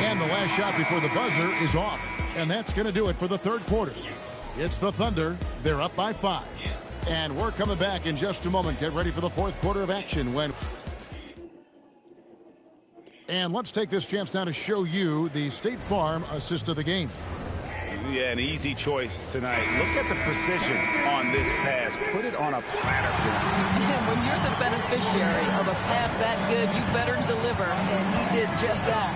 And the last shot before the buzzer is off. And that's going to do it for the third quarter. It's the Thunder. They're up by 5. And we're coming back in just a moment. Get ready for the fourth quarter of action when... And let's take this chance now to show you the State Farm assist of the game. Yeah, an easy choice tonight. Look at the precision on this pass. Put it on a platter for you. And when you're the beneficiary of a pass that good, you better deliver, and he did just that.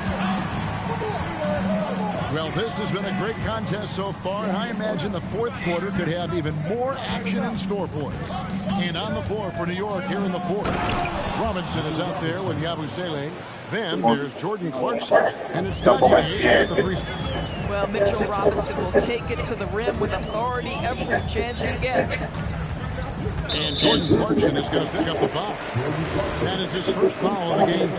Well, this has been a great contest so far, and I imagine the fourth quarter could have even more action in store for us. And on the floor for New York here in the fourth, Robinson is out there with Yabusele. Then there's Jordan Clarkson, and it's Kanye at the free spot. Well, Mitchell Robinson will take it to the rim with authority every chance he gets. And Jordan Clarkson is going to pick up the foul. That is his first foul of the game.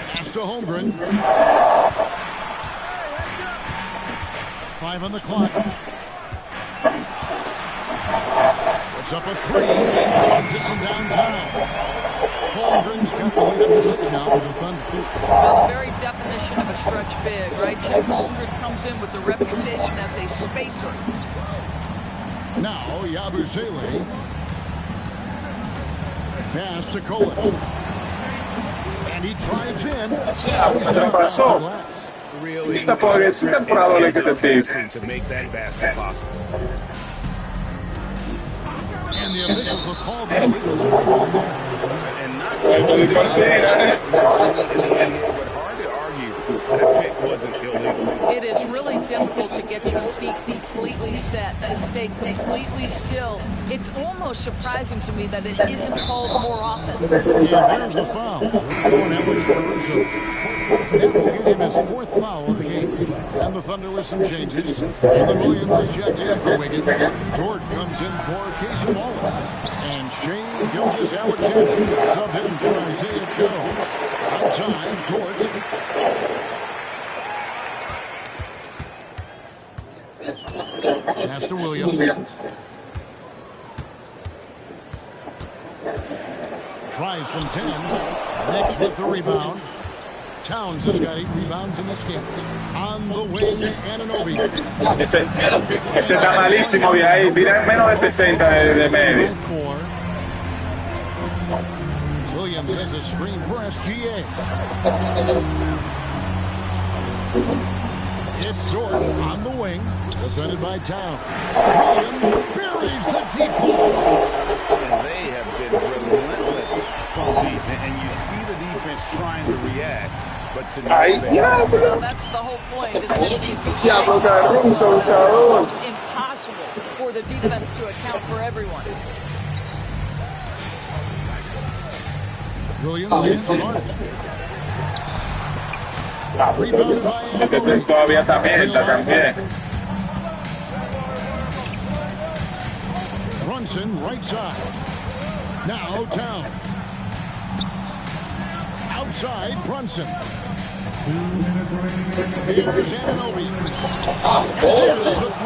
Pass to Holmgren. 5 on the clock. Puts up a 3. Takes it from downtown. Holmgren's got the lead up to 6 now for the Thunder. Well, the very definition of a stretch big, right? Jim Holmgren comes in with the reputation as a spacer. Now, Yabusele. Pass to Colin. And he drives in. Really, Esta temporada le que te pica. to make that basket possible. And the officials will call the illegal score there. And not but hard to argue that pick wasn't illegal. It is really difficult to get your feet completely set, to stay completely still. It's almost surprising to me that it isn't called more often. Yeah, there's the foul. That will give him his 4th foul of the game. And the Thunder with some changes. And Williams is checked in for Wiggins. Dort comes in for Casey Wallace. And Shane Gilgeous-Alexander sub in for Isaiah Joe. Outside, Dort. Pass to Williams. Tries from 10. Knicks with the rebound. Towns has got 8 rebounds in this game. On the wing, Anunoby. Ese está malísimo de ahí. Mira, menos de 60 de media. Williams has a screen for SGA. It's Jordan on the wing, defended by Towns. Williams buries the deep ball. And they have been relentless from deep. And you see the defense trying to react. But to Well, that's the whole point. It's almost impossible for the defense to account for everyone. Williams in front. Rebounded by Anunoby. Todavía también. Brunson, right side. Now Towns. Outside, Brunson. Here's Anunoby. There's the 3.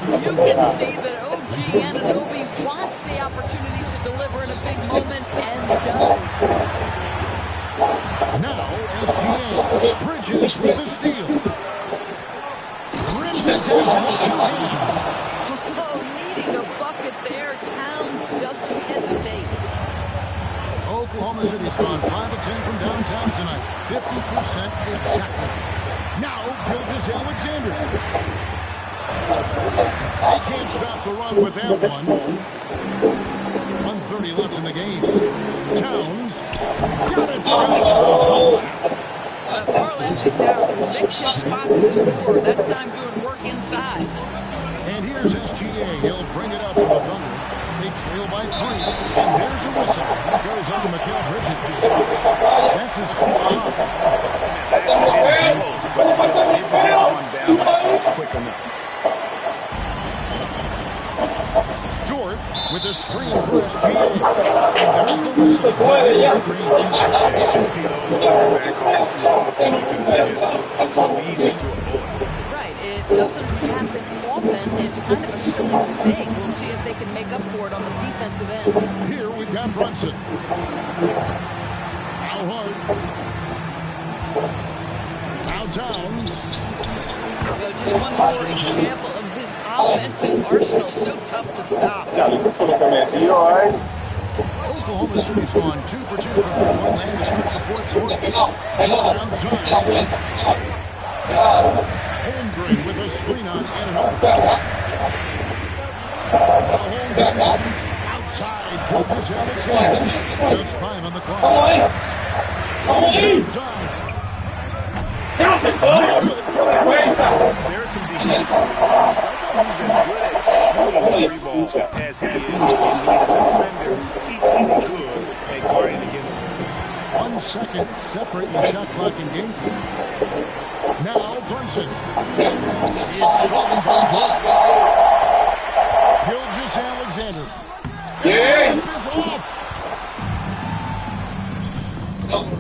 You can see that OG Anunoby wants the opportunity to deliver in a big moment and does. Now, SGA. Bridges with the steal. Rims it down with 2 hands. Oh, needing a bucket there. Towns doesn't hesitate. Oklahoma City's gone 5 of 10 from downtown tonight. 50% exactly. Now, Gilgeous-Alexander. They can't stop the run with that one. 1:30 left in the game. Towns got it. Far-left Towns makes his spots as a scorer, that time doing work inside. And here's SGA. He'll bring it up for the Thunder. They trail by 3. And there's a whistle. That goes on to Mikal Bridges. That's his first foul. That's close, but didn't get on balance quick enough. Dort with the screen for SGA. And there's the whistle. So easy to avoid. Right, it doesn't happen often. It's kind of a silly mistake. We'll see if they can make up for it on the defensive end. Here we've got Brunson. Now Hart. Now Towns. Well, just one more example of his offensive arsenal. So tough to stop. Oklahoma Oklahoma City's gone 2 for 2 from three-point land to start the fourth quarter. Outside. Holmgren with a screen on Anunoby. Outside, Gilgis Alexander. Just 5 on the clock. There's some defense. Someone who's as good at shooting the ball as he is, and defender who's equally good at guarding against him. 1 second separating the shot clock and game clock. Now Brunson. It's stolen by Jordan. Gilgis Alexander. Is off.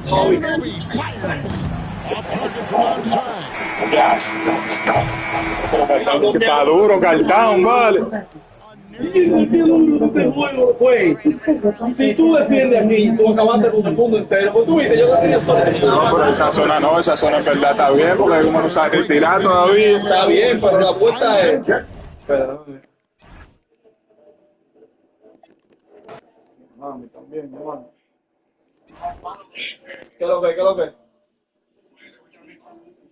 Anunoby fires. Off target from outside. Está duro, cartón, vale. Qué duro este juego, güey. Si tú defiendes aquí, tú acabaste con el mundo entero. Pues tú viste, yo no tenía suerte. No, pero esa zona no, esa zona en verdad está bien, porque uno no sabe retirar todavía. Está bien, pero la apuesta es. Perdón. Mami, también, hermano. ¿Qué es lo que? ¿Qué es lo que?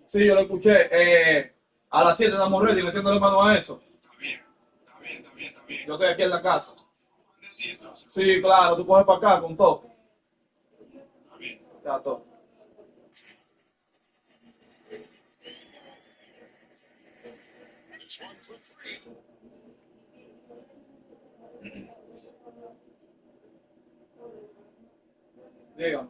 Sí, yo lo escuché. A las 7 estamos ready, metiéndole mano a eso. Está bien. Yo estoy aquí en la casa. Sí, claro, tú coges para acá con todo. Está bien. Ya, todo. Dígame.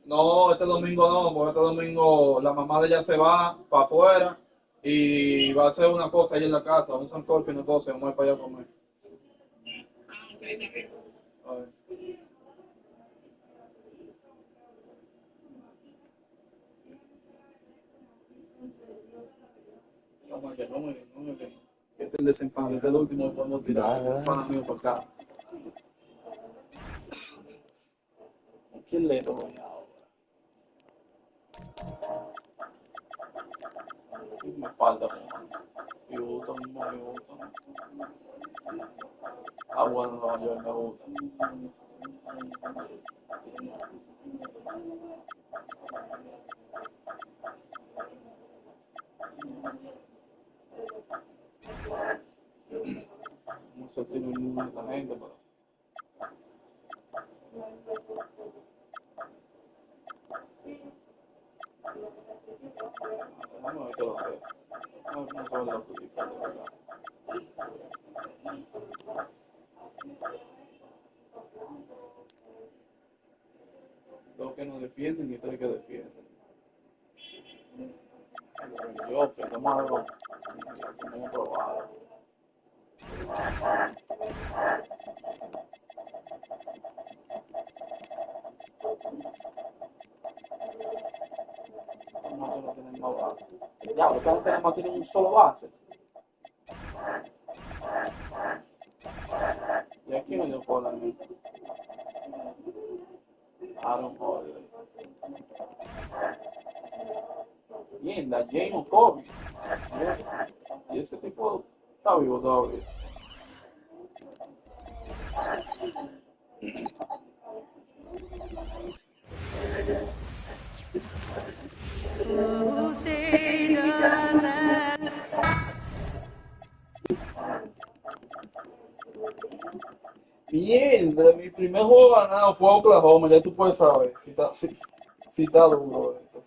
No, este domingo no, porque este domingo la mamá de ella se va para afuera y va a hacer una cosa ahí en la casa, un sancocho y una cosa, y vamos a ir para allá a comer. A ver. Vamos allá, vamos allá. Este es el desempate, este es el último que podemos tirar. Para mí para acá. ¿Quién le toca ahora? Me falta, me gusta. Ah, bueno, no, yo me gusta. No sé si tiene ninguna gente, pero. Vamos a ver qué lo que es. Vamos a ver la política, de verdad. Dos que no defienden y 3 que defienden. Yo, que vamos a verlo. Vamos a probar. No tienen más base. Ya, porque no tenemos aquí un solo base. Y aquí no yo puedo la Aaron Holiday. Mierda, Jane o Kobe. Y ese tipo está vivo todavía. Bien, de mi primer juego ganado fue Oklahoma, ya tú puedes saber si está duro esto.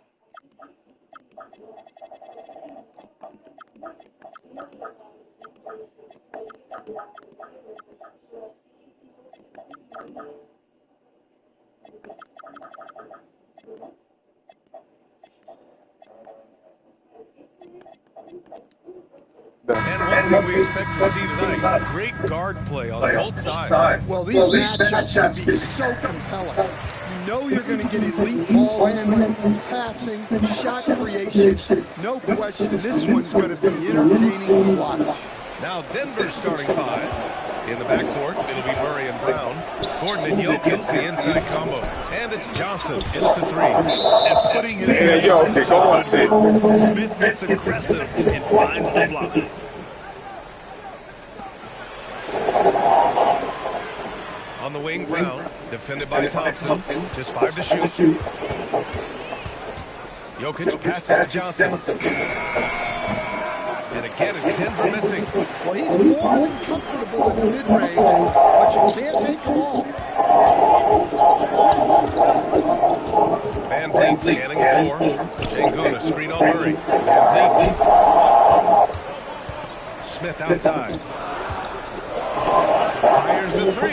And what do we expect to see tonight? Great guard play on both sides. Well, these matchups can be so compelling. You know you're going to get elite ball handling, passing, shot creation. No question, this one's going to be entertaining to watch. Now Denver's starting 5. In the backcourt, it'll be Murray and Brown. Gordon and Jokic, the inside combo. And it's Johnson in at the 3. And putting his Jokic, ¿cómo así? Smith gets aggressive and finds the block. On the wing, Brown. Defended by Thompson. Just 5 to shoot. Jokic passes to Johnson. And again, it's Denver missing. Well, he's more than comfortable in the mid-range, but you can't make them all. Van Vliet scanning the floor. Şengün, a screen on Murray. Van Vliet. Smith outside. Fires the 3.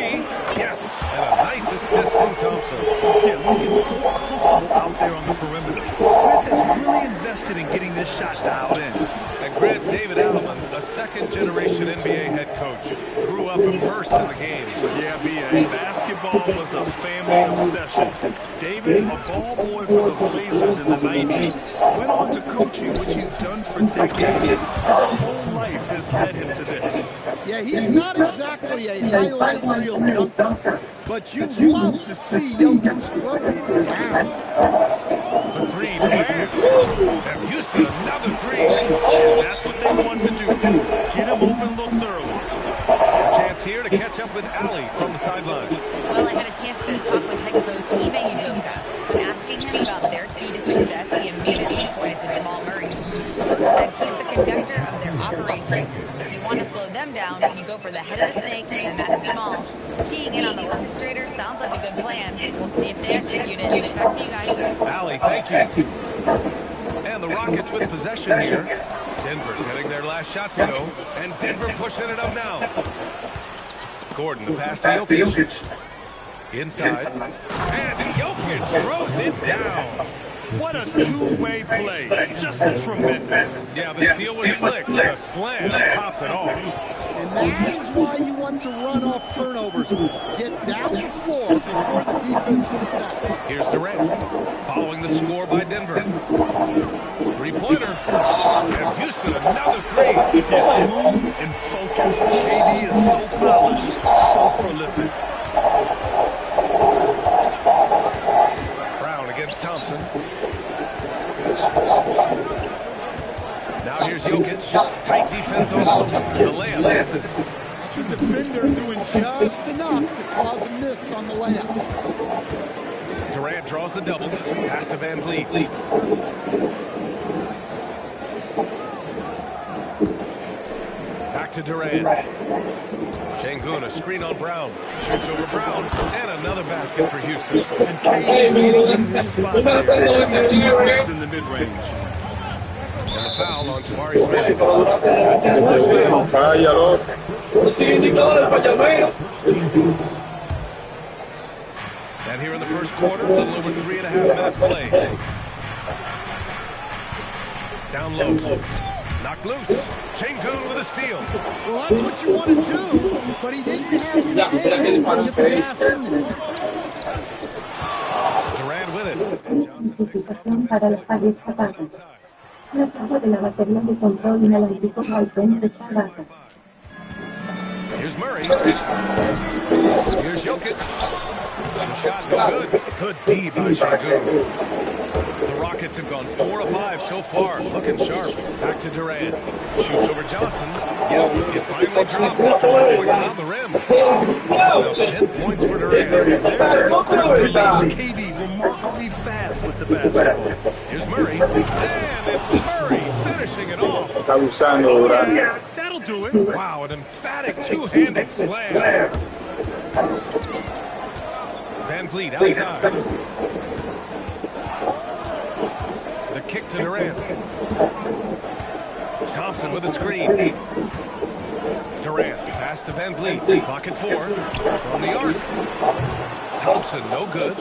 Yes. And a nice assist from Thompson. Yeah, looking so comfortable out there on the perimeter. Smith has really invested in getting this shot dialed in. And Grant David Alleman, a second-generation NBA head coach, grew up immersed in the game. Yeah, B.A. Basketball was a family obsession. David, a ball boy for the Blazers in the 90s, went on to coaching, which he's done for decades. His whole life has led him to this. Yeah, he's not exactly a highlight reel dunker, but you love to see Jokic throw it down. The 3, Durant. And Houston, another 3. And that's what they want to do. Get him open looks early. A chance here to catch up with Ali from the sideline. Well, I had a chance to talk with head coach Ime Udoka. Asking him about their key to success, he immediately pointed to Jamal Murray. Coach said he's the conductor of their operations. If you want to slow them down, you go for the head of the snake, and that's Jamal. Keying in on the orchestrator sounds like a good plan. We'll see if they execute it. Back to you guys. Ali, thank you. And the Rockets with possession here. Denver getting their last shot to go, and Denver pushing it up now. Gordon, the pass to Jokic. Inside. And Jokic throws it down. What a two-way play. Just tremendous. Yeah, the steal was slick. The slam topped it off. And that is why you want to run off turnovers. Get down the floor before the defense is set. Here's Durant, following the score by Denver. Three-pointer. And Houston, another 3. Yes, smooth and focused. KD is so polished, so prolific. Brown against Thompson. Now here's Jokic. Tight defense on the layup misses. That's a defender doing just enough to cause a miss on the layup. Durant draws the double. Pass to Van Vliet. Back to Durant. Şengün, a screen on Brown. Shoots over Brown. And another basket for Houston. And KD getting to his spot there. In the mid-range. And the foul on Jabari Smith. Fállalo. And here in the first quarter, a little over 3.5 minutes played. Down low. Knocked loose. Şengün with a steal. Well, that's what you want to do, but he didn't have the ability to get the pass in there. Durant with it. Notificación para la falla Zapata. La caja de la batería de control inalámbrico Hisense está baja. Here's Murray. Here's Jokic. The shot no good. Good D by Şengün. The Rockets have gone 4 of 5 so far. Looking sharp. Back to Durant. Shoots over Johnson. Yep, it finally drops after going around the rim. Now 10 points for Durant. There's the quick release. KD remarkably fast with the basketball. Here's Murray. And it's Murray finishing it off. Está abusando Durant. That'll do it. Wow, an emphatic two-handed slam. Van Vliet outside. The kick to Durant. Thompson with a screen. Durant, pass to Van Vliet. Clock at 4. From the arc. Thompson, no good.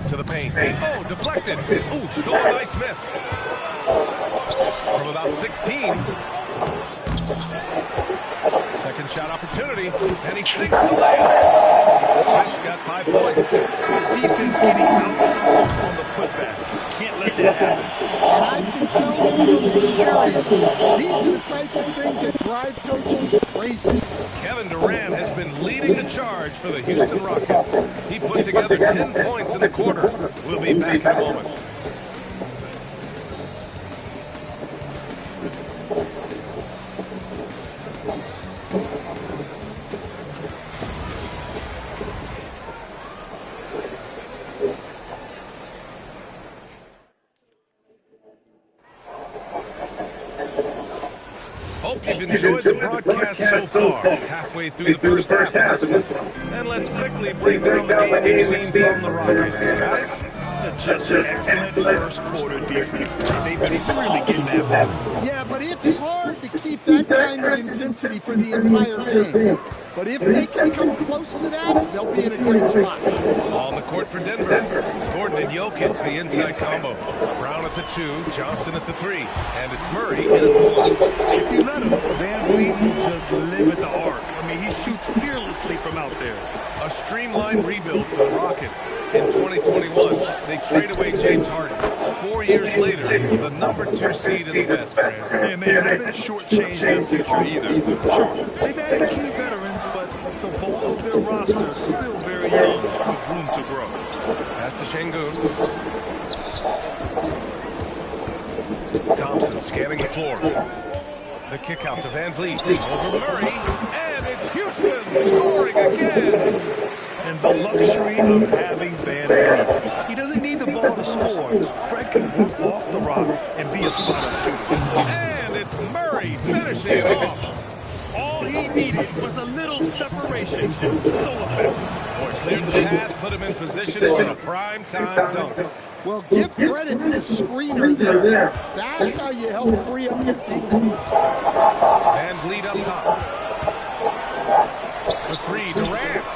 To the paint. Oh, deflected. Ooh, stolen by Smith. From about 16. Second shot opportunity, and he sinks the layup. Smith's got 5 points. Defense getting out on the putback. Can't let that happen. And I can tell you from experience, these are the types of things that drive coaches crazy. Kevin Durant has been leading the charge for the Houston Rockets. He put together 10 points in the quarter. We'll be back in a moment. enjoyed the broadcast so far, halfway through the first half of this one. And let's quickly break down the game we've seen from the Rockets. Guys? Just an excellent first quarter defense. They've been really getting after it. Yeah, but it's hard to keep that kind of intensity for the entire game. But if they can come close to that, they'll be in a great spot. On the court for Denver. Gordon and Jokic, the inside combo. Brown at the 2, Johnson at the 3. And it's Murray in at the 1. If you let him, Van Vliet will just live at the arc. I mean, he shoots fearlessly from out there. A streamlined rebuild for the Rockets. In 2021, they trade away James Harden. 4 years later, the #2 seed in the West, Graham. And they haven't shortchanged their future either. Sure, they've added key veterans, but the bulk of their roster is still very young, with room to grow. Pass to Şengün. Thompson scanning the floor. The kick out to Van Vliet. Over Murray. And it's Houston scoring again. And the luxury of having Van Vliet. He doesn't need the ball to score. Fred can work off the rock and be a spot-up shooter. And it's Murray finishing it off. All he needed was a little separation. So effective. Boy, cleared the path, put him in position for a prime-time dunk. Well, give credit to the screener there. That's how you help free up your teammates. Van Vliet up top. For 3, Durant.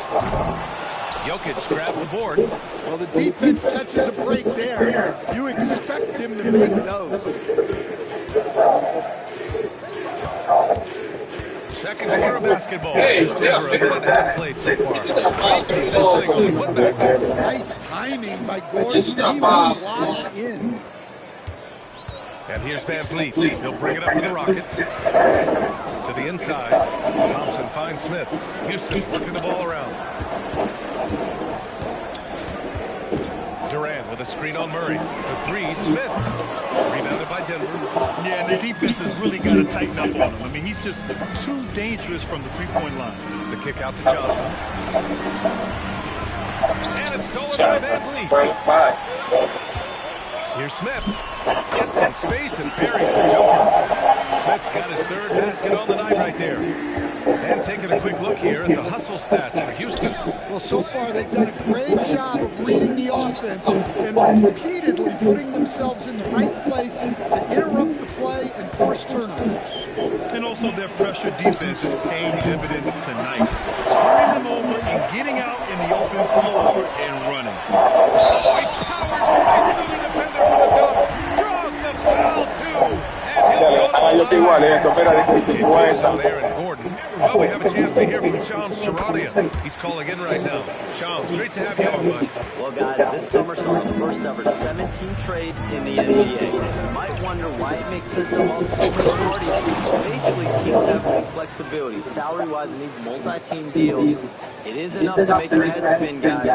Jokic grabs the board. Well, the defense catches a break there. You expect him to make those. Second quarter basketball. Just over a minute and a half played so far. Sitting on the putback. Nice timing by Gordon. He was locked in. And here's Van Vliet. He'll bring it up for the Rockets. To the inside. Thompson finds Smith. Houston's working the ball around. Durant with a screen on Murray. For 3, Smith. Rebounded by Denver. Yeah, and the defense has really got to tighten up on him. I mean, he's just too dangerous from the three-point line. The kick out to Johnson. And it's stolen by Van Vliet. Here's Smith. Gets some space and buries the jumper. Smith's got his 3rd basket on the night right there. And taking a quick look here at the hustle stats for Houston. Well, so far they've done a great job of reading the offense and repeatedly putting themselves in the right place to interrupt the play and force turnovers. And also their pressure defense is paying dividends tonight. Turning them over and getting out in the open floor and running. Oh, he powers right through the defender for the dunk. Draws the foul, too. Well, we have a chance to hear from Shams Charania. He's calling in right now. Shams, great to have you on, bud. Well, guys, this summer saw the first ever 17 trade in the NBA. You might wonder why it makes sense to all so many parties. Basically, teams have more flexibility, salary-wise, in these multi-team deals. It is enough to make your head spin, guys.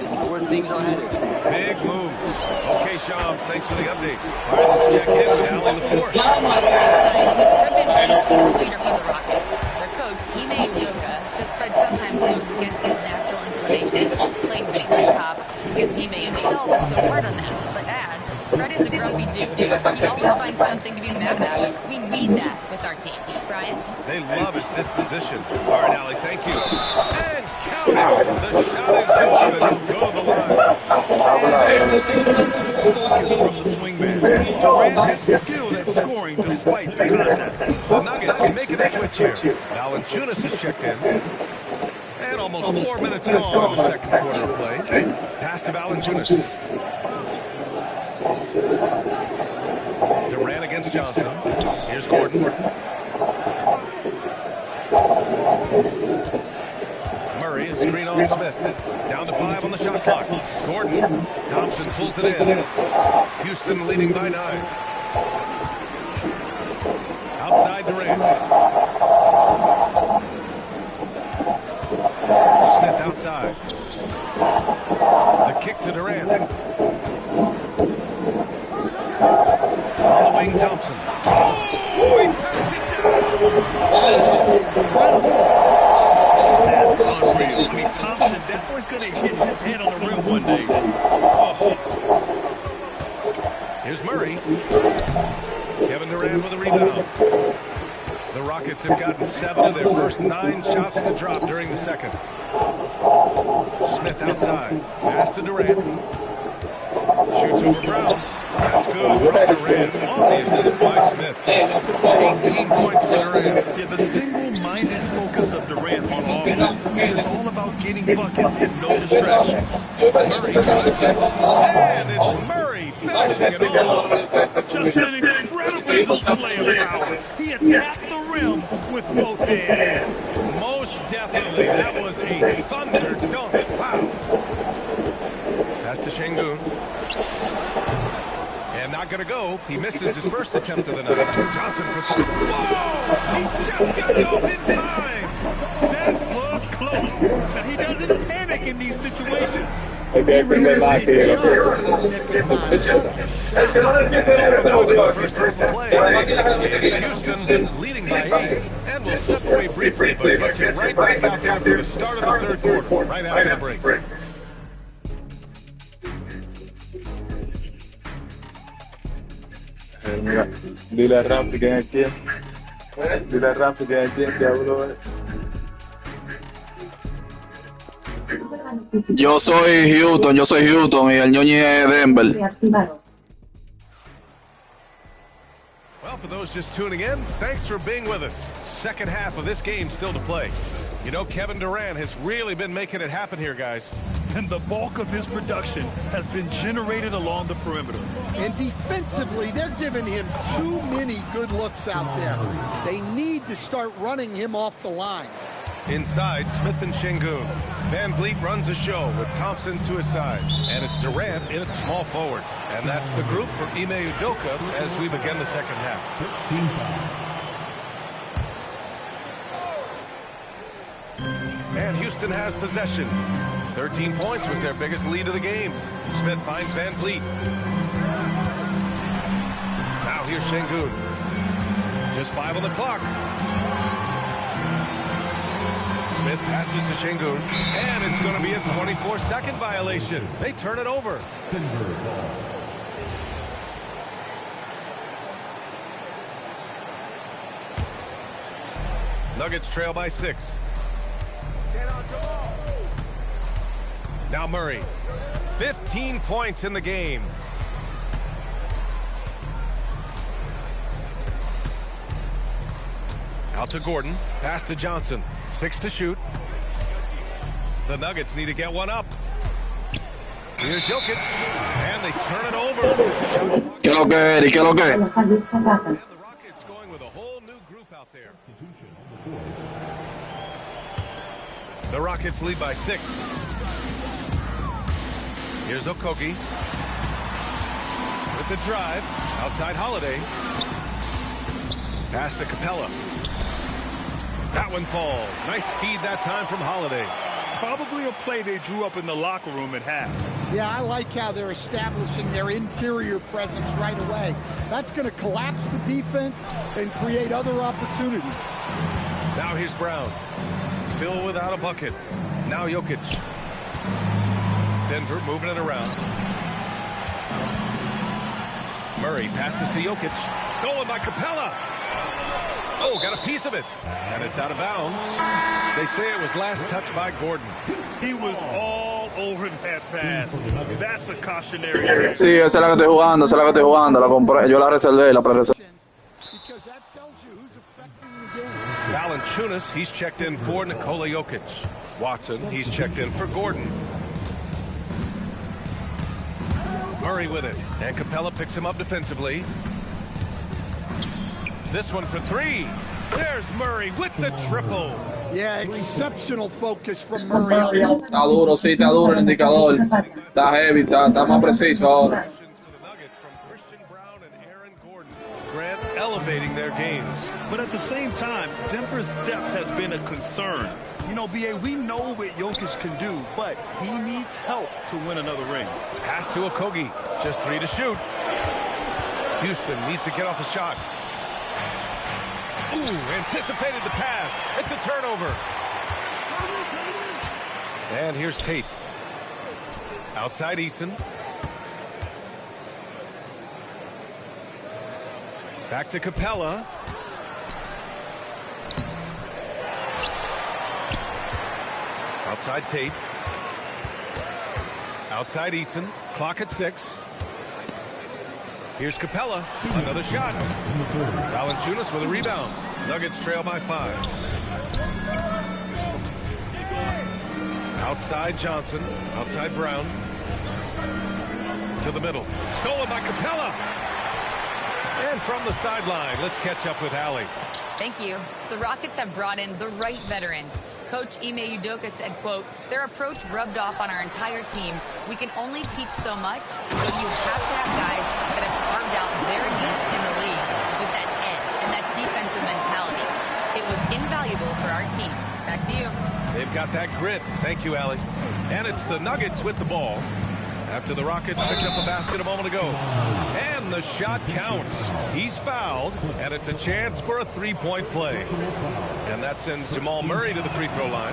This is where things are headed. Big moves. Okay, Shams, thanks for the update. All right, let's check in with Allie LaForce. Fred VanVleet is a leader for the Rockets. Their coach, Ime Udoka, says Fred sometimes goes against his natural inclination, playing big on top, because Ime himself is so hard on them, but adds, Fred is a grumpy dude. He always finds something to be mad about. We need that with our team. Brian? They love his disposition. All right, Allie, thank you. And count it. The shot is good, and he'll go to the line. Focus from the swingman. Durant is skilled at scoring despite the contact. The Nuggets making a switch here. Valanciunas has checked in. And almost 4 minutes gone in the second quarter of play. Pass to Valanciunas. Durant against Johnson. Here's Gordon. Murray is screen on Smith. Down to 5 on the shot clock. Gordon. Thompson pulls it in. Houston leading by 9. Outside Durant. Smith outside. The kick to Durant. On the wing, Thompson. Oh, he pats it down. That's unreal. I mean, Thompson, that boy's going to hit his head on the rim one day. Oh. Here's Murray. Kevin Durant with a rebound. The Rockets Nuggets have gotten 7 of their first 9 shots to drop during the second. Smith outside. Pass to Durant. Shoots over Brown. That's good from Durant. On the assist by Smith. 18 points for Durant. Yeah, the single-minded focus of Durant on offense is all about getting buckets and no distractions. Murray drives it. And it's Murray finishing it off. Just an incredible display of power. He attacked the rim with both hands. Most definitely. That was a thunder dunk. Wow. Pass to Şengün. And not going to go. He misses his first attempt of the night. Johnson puts it. Whoa! He just got it off in time. That was close. Now, he doesn't panic in these situations. Hay que defender más aquí. First half of play. Houston leading by 8. And we'll step away briefly, but get you right back out there for the start of the third quarter, right after the break. Mira, dile a Ramsey que en el tiempo. Dile a Ramsey que en el tiempo habló. Yo soy Houston y el ñoñi es Denver. Well, for those just tuning in, thanks for being with us. Second half of this game still to play. You know, Kevin Durant has really been making it happen here, guys. And the bulk of his production has been generated along the perimeter. And defensively, they're giving him too many good looks out there. They need to start running him off the line. Inside, Smith and Şengün. Van Vliet runs a show with Thompson to his side. And it's Durant in at small forward. And that's the group for Ime Udoka as we begin the second half. And Houston has possession. 13 points was their biggest lead of the game. Smith finds Van Vliet. Now here's Şengün. Just 5 on the clock. Smith passes to Şengün. And it's going to be a 24-second violation. They turn it over. Nuggets trail by 6. Now Murray, 15 points in the game. Out to Gordon, pass to Johnson, 6 to shoot. The Nuggets need to get one up. Here's Jokic, and they turn it over. ¿Qué lo que, Eric? ¿Qué lo que? And the Rockets going with a whole new group out there. The Rockets lead by 6. Here's Okogie. With the drive. Outside Holiday. Pass to Capella. That one falls. Nice feed that time from Holiday. Probably a play they drew up in the locker room at half. Yeah, I like how they're establishing their interior presence right away. That's going to collapse the defense and create other opportunities. Now here's Brown. Still without a bucket. Now Jokic. Denver moving it around. Murray passes to Jokic. Stolen by Capella. Oh, got a piece of it. And it's out of bounds. They say it was last touched by Gordon. He was all over that pass. That's a cautionary tip. Sí, esa es la que estoy jugando, la compré, yo la reservé, la pre-reservé. Because that tells you who's affecting the game. Valanciunas, he's checked in for Nikola Jokic. Watson, he's checked in for Gordon. Murray with it, and Capella picks him up defensively. This one for 3. There's Murray with the triple. Yeah, exceptional focus from Murray. Está duro, sí, está duro el indicador. Está heavy, está más preciso ahora. Grant elevating their games. But at the same time, Denver's depth has been a concern. You know, B.A., we know what Jokic can do, but he needs help to win another ring. Pass to Okogie. Just 3 to shoot. Houston needs to get off a shot. Ooh, anticipated the pass. It's a turnover. And here's Tate. Outside Eason. Back to Capella. Outside Tate. Outside Eason. Clock at 6. Here's Capella. Another shot. Valanciunas with a rebound. Nuggets trail by 5. Outside Johnson. Outside Brown. To the middle. Stolen by Capella. And from the sideline, let's catch up with Allie. Thank you. The Rockets have brought in the right veterans. Coach Ime Udoka said, quote, their approach rubbed off on our entire team. We can only teach so much, so you have to have guys that have carved out their niche in the league with that edge and that defensive mentality. It was invaluable for our team. Back to you. They've got that grit. Thank you, Allie. And it's the Nuggets with the ball after the Rockets picked up a basket a moment ago. And the shot counts. He's fouled, and it's a chance for a three-point play. And that sends Jamal Murray to the free throw line.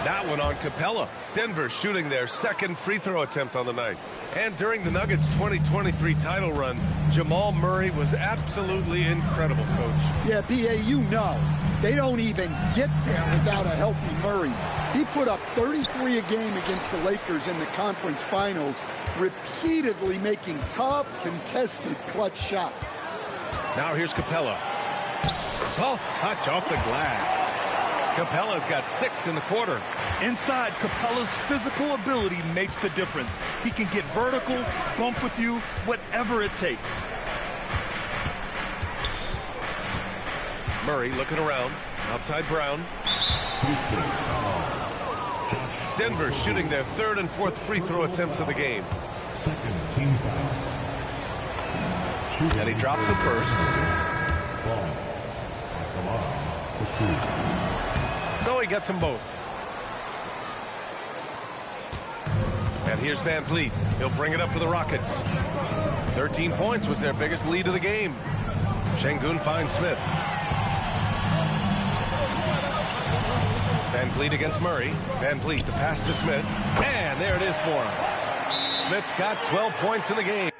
That one on Capella. Denver shooting their second free throw attempt on the night. And during the Nuggets' 2023 title run, Jamal Murray was absolutely incredible, Coach. Yeah, B.A., you know, they don't even get there without a healthy Murray. He put up 33 a game against the Lakers in the conference finals, repeatedly making tough, contested, clutch shots. Now here's Capella. Soft touch off the glass. Capella's got 6 in the quarter. Inside, Capella's physical ability makes the difference. He can get vertical, bump with you, whatever it takes. Murray looking around. Outside Brown. Denver shooting their third and fourth free throw attempts of the game. And he drops the first. So he gets them both. And here's Van Vliet. He'll bring it up for the Rockets. 13 points was their biggest lead of the game. Şengün finds Smith. Van Vliet against Murray. Van Vliet, the pass to Smith. And there it is for him. Smith's got 12 points in the game.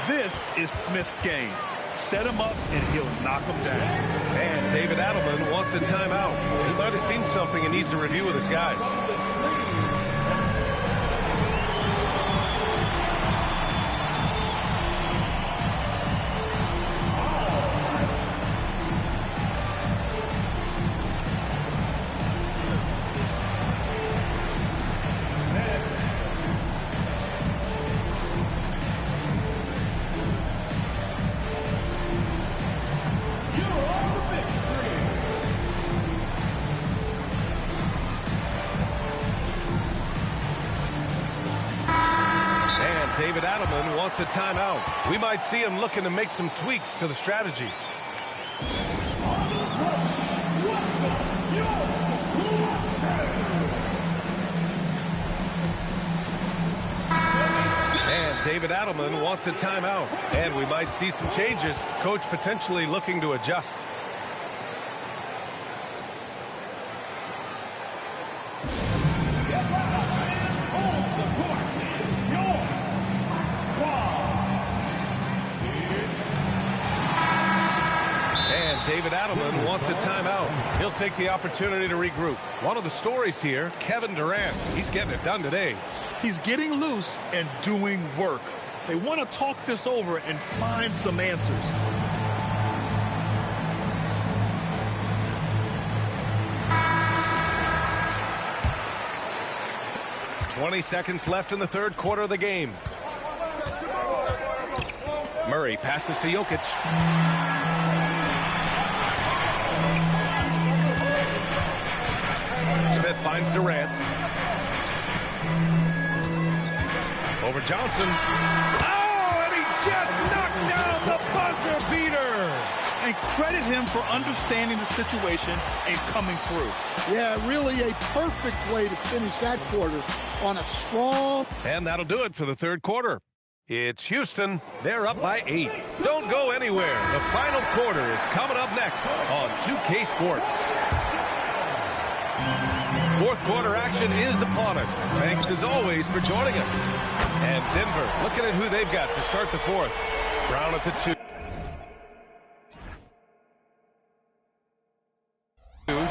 This is Smith's game. Set him up and he'll knock him down. And David Adelman wants a timeout. He might have seen something and needs to review with his guys. David Adelman wants a timeout. We might see him looking to make some tweaks to the strategy. And David Adelman wants a timeout. And we might see some changes. Coach potentially looking to adjust. And David Adelman wants a timeout. He'll take the opportunity to regroup. One of the stories here, Kevin Durant. He's getting it done today. He's getting loose and doing work. They want to talk this over and find some answers. "20 seconds left in the third quarter of the game. Murray passes to Jokic. Smith finds Durant. Over Johnson. Oh, and he just knocked down the buzzer beater. And credit him for understanding the situation and coming through. Yeah, really a perfect way to finish that quarter on a strong... And that'll do it for the third quarter. It's Houston. They're up by 8. Don't go anywhere. The final quarter is coming up next on 2K Sports. Fourth quarter action is upon us. Thanks as always for joining us. And Denver looking at who they've got to start the fourth. Brown at the 2.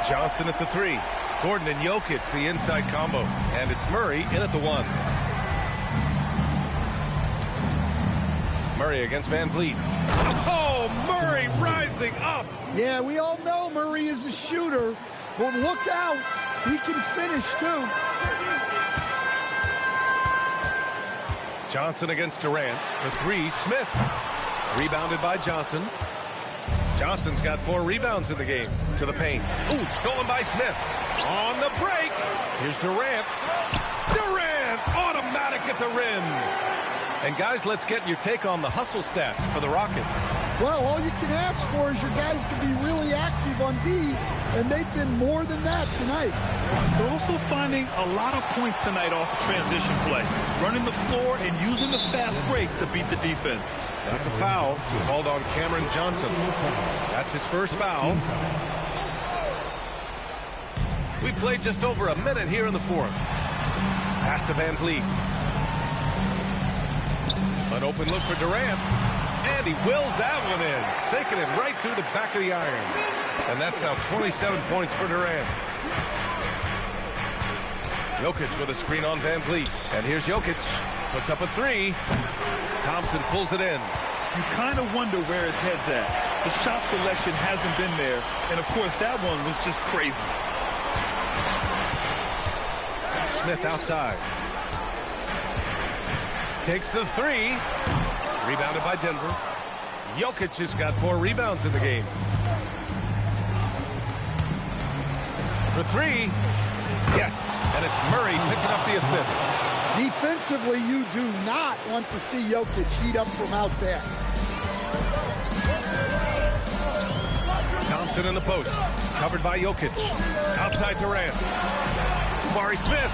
Johnson at the 3. Gordon and Jokic the inside combo. And it's Murray in at the 1. Murray against Van Vliet. Oh, Murray rising up. Yeah, we all know Murray is a shooter, but look out. He can finish, too. Johnson against Durant. For 3, Smith. Rebounded by Johnson. Johnson's got 4 rebounds in the game. To the paint. Ooh, stolen by Smith. On the break. Here's Durant. Durant, automatic at the rim. And guys, let's get your take on the hustle stats for the Rockets. Well, all you can ask for is your guys to be really active on D, and they've been more than that tonight. They're also finding a lot of points tonight off the transition play, running the floor and using the fast break to beat the defense. That's a foul called on Cameron Johnson. That's his first foul. We played just over a minute here in the fourth. Pass to Van Vliet. An open look for Durant. And he wills that one in, sinking it right through the back of the iron. And that's now 27 points for Durant. Jokic with a screen on Van Vliet. And here's Jokic. Puts up a 3. Thompson pulls it in. You kind of wonder where his head's at. The shot selection hasn't been there. And, of course, that one was just crazy. Smith outside. Takes the 3. Rebounded by Denver. Jokic has got 4 rebounds in the game. For 3. Yes. And it's Murray picking up the assist. Defensively, you do not want to see Jokic heat up from out there. Thompson in the post. Covered by Jokic. Outside Durant. Jabari Smith.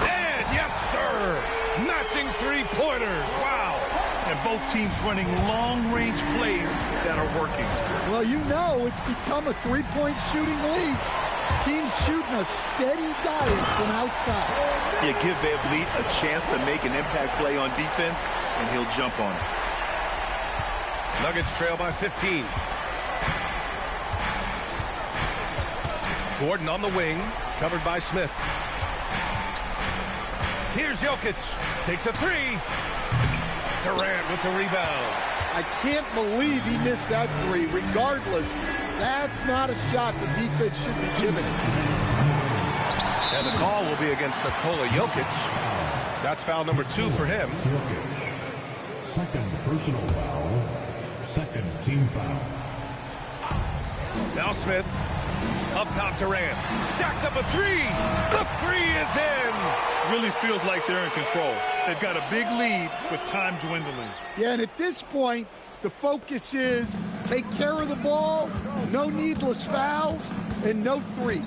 And yes, sir. Matching 3-pointers. Wow. And both teams running long-range plays that are working. Well, you know it's become a 3-point shooting league. Teams shooting a steady diet from outside. You give Van Vliet a chance to make an impact play on defense, and he'll jump on it. Nuggets trail by 15. Gordon on the wing, covered by Smith. Here's Jokic. Takes a 3. Durant with the rebound. I can't believe he missed that 3. Regardless, that's not a shot the defense should be giving. And the call will be against Nikola Jokic. That's foul number 2 for him. Second personal foul. Second team foul. Now Smith. Up top Durant. Jacks up a 3. The 3 is in. Really feels like they're in control. They've got a big lead with time dwindling. Yeah, and at this point, the focus is take care of the ball, no needless fouls, and no threes.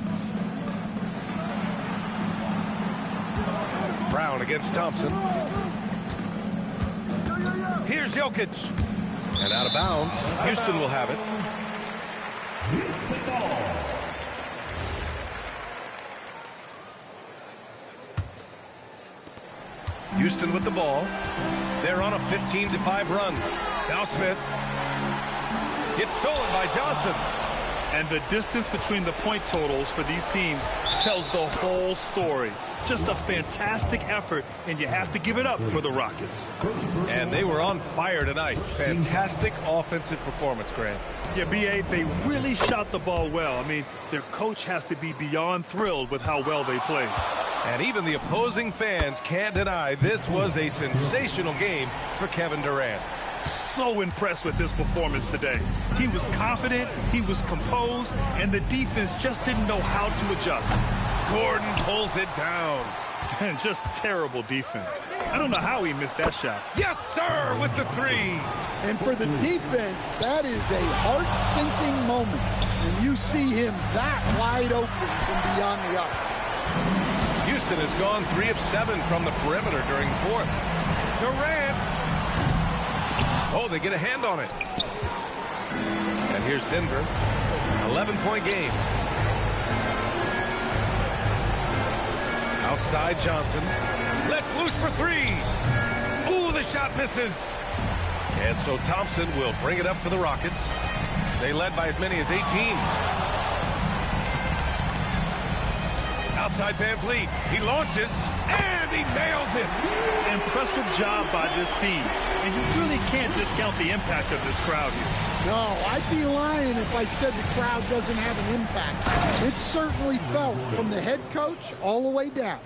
Brown against Thompson. Here's Jokic. And out of bounds. Houston will have it. Houston with the ball. They're on a 15-5 run. Now Smith. It's stolen by Johnson. And the distance between the point totals for these teams tells the whole story. Just a fantastic effort, and you have to give it up for the Rockets. And they were on fire tonight. Fantastic offensive performance, Grant. Yeah, B.A., they really shot the ball well. I mean, their coach has to be beyond thrilled with how well they played. And even the opposing fans can't deny this was a sensational game for Kevin Durant. So impressed with his performance today. He was confident, he was composed, and the defense just didn't know how to adjust. Gordon pulls it down. And just terrible defense. I don't know how he missed that shot. Yes, sir, with the three. And for the defense, that is a heart-sinking moment. And you see him that wide open from beyond the arc. Houston has gone 3 of 7 from the perimeter during the fourth. Durant. Oh, they get a hand on it. And here's Denver. 11-point game. Outside Johnson. Let's loose for three. Ooh, the shot misses. And so Thompson will bring it up for the Rockets. They led by as many as 18. Outside Van Fleet. He launches, and he nails it. Impressive job by this team. And you really can't discount the impact of this crowd here. No, I'd be lying if I said the crowd doesn't have an impact. It certainly felt from the head coach all the way down.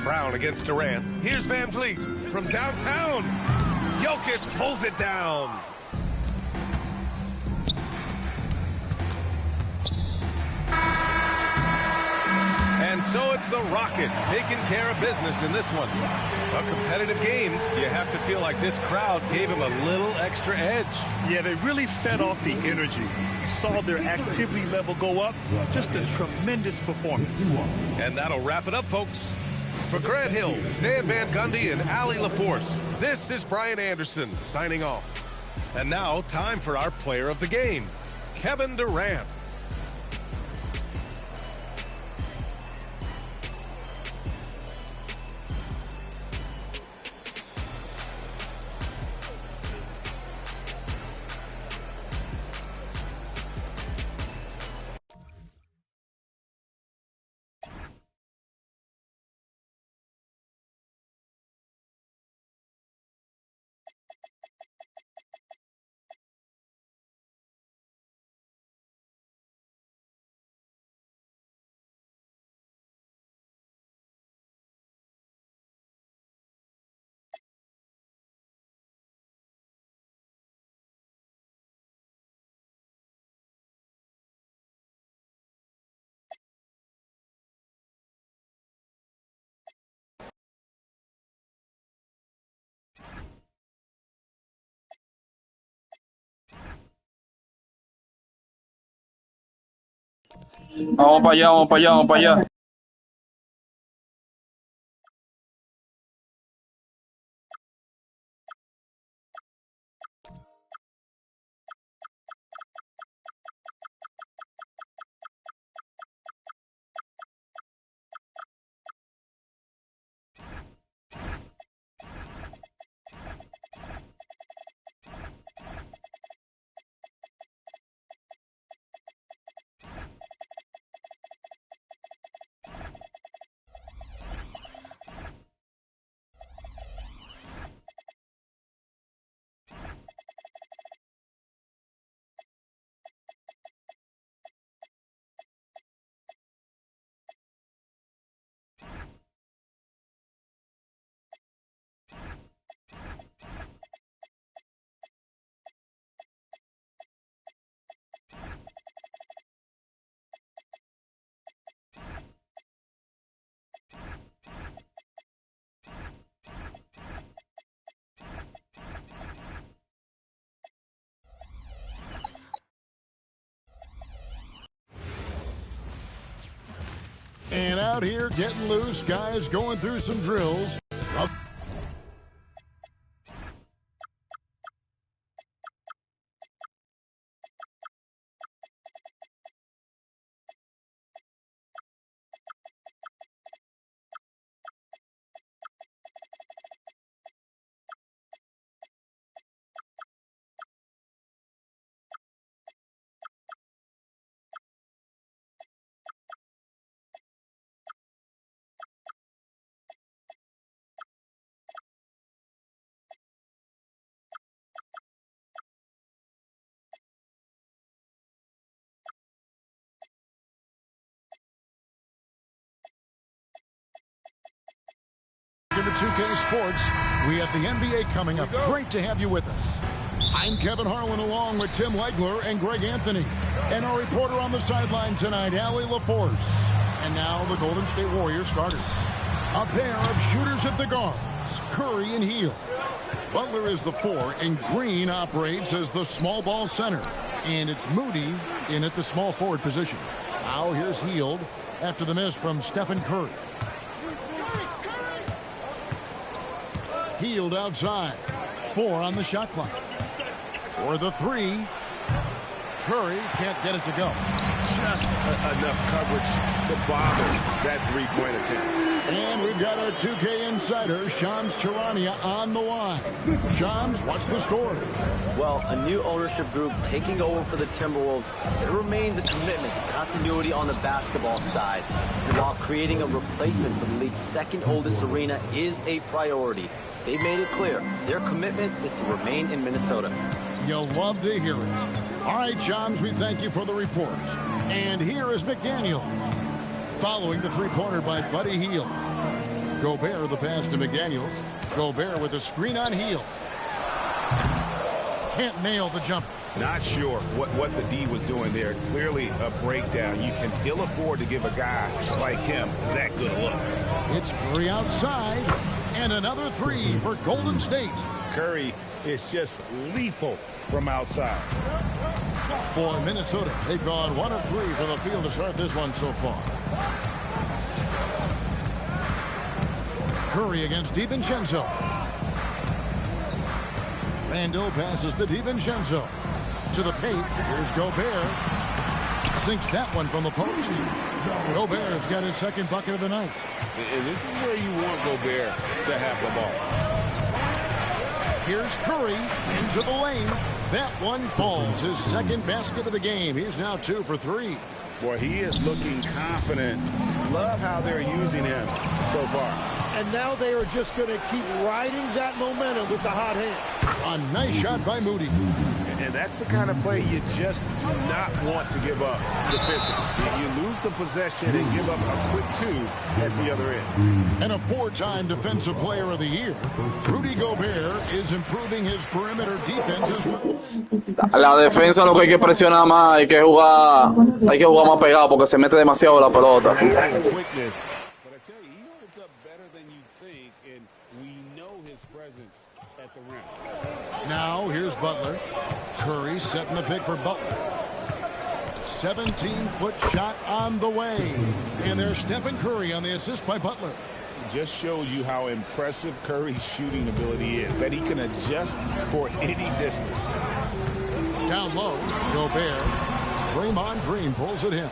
Brown against Durant. Here's Van Fleet from downtown. Jokic pulls it down. And so it's the Rockets taking care of business in this one. A competitive game. You have to feel like this crowd gave him a little extra edge. Yeah, they really fed off the energy. You saw their activity level go up. Just a tremendous performance. And that'll wrap it up, folks. For Grant Hill, Stan Van Gundy, and Allie LaForce, this is Brian Anderson signing off. And now, time for our player of the game, Kevin Durant. Vamos para allá, vamos para allá, vamos para allá. And out here getting loose, guys going through some drills. today's sports. We have the NBA coming up. Great to have you with us. I'm Kevin Harlan along with Tim Legler and Greg Anthony. And our reporter on the sideline tonight, Allie LaForce. And now the Golden State Warriors starters. A pair of shooters at the guards, Curry and Hield. Butler is the 4, and Green operates as the small ball center. And it's Moody in at the small forward position. Now here's Hield after the miss from Stephen Curry. Hield outside. 4 on the shot clock. For the 3. Curry can't get it to go. Just enough coverage to bother that three-point attempt. And we've got our 2K insider, Shams Charania, on the line. Shams, what's the story? Well, a new ownership group taking over for the Timberwolves. There remains a commitment to continuity on the basketball side. And while creating a replacement for the league's second oldest arena is a priority, they made it clear their commitment is to remain in Minnesota. You'll love to hear it. All right, Shams, we thank you for the report. And here is McDaniel. Following the three-pointer by Buddy Hield. Gobert the pass to McDaniels. Gobert with a screen on Hield. Can't nail the jumper. Not sure what the D was doing there. Clearly a breakdown. You can ill afford to give a guy like him that good a look. It's Curry outside. And another 3 for Golden State. Curry is just lethal from outside. For Minnesota, they've gone 1 of 3 from the field to start this one so far. Curry against DiVincenzo. Randle passes to DiVincenzo. To the paint. Here's Gobert. Sinks that one from the post. Gobert's got his second bucket of the night. And this is where you want Gobert to have the ball. Here's Curry into the lane. That one falls. His second basket of the game. He's now 2 for 3. Boy, he is looking confident. Love how they're using him so far. And now they are just going to keep riding that momentum with the hot hand. A nice shot by Moody. And that's the kind of play you just do not want to give up defensively. You lose the possession and give up a quick 2 at the other end. And a 4-time Defensive Player of the Year, Rudy Gobert is improving his perimeter defense as well. La defensa lo que hay que presionar más, hay que jugar más pegado porque se mete demasiado la pelota. Now here's Butler. Curry setting the pick for Butler. 17-foot shot on the way. And there's Stephen Curry on the assist by Butler. Just shows you how impressive Curry's shooting ability is, that he can adjust for any distance. Down low, Gobert. Draymond Green pulls it in.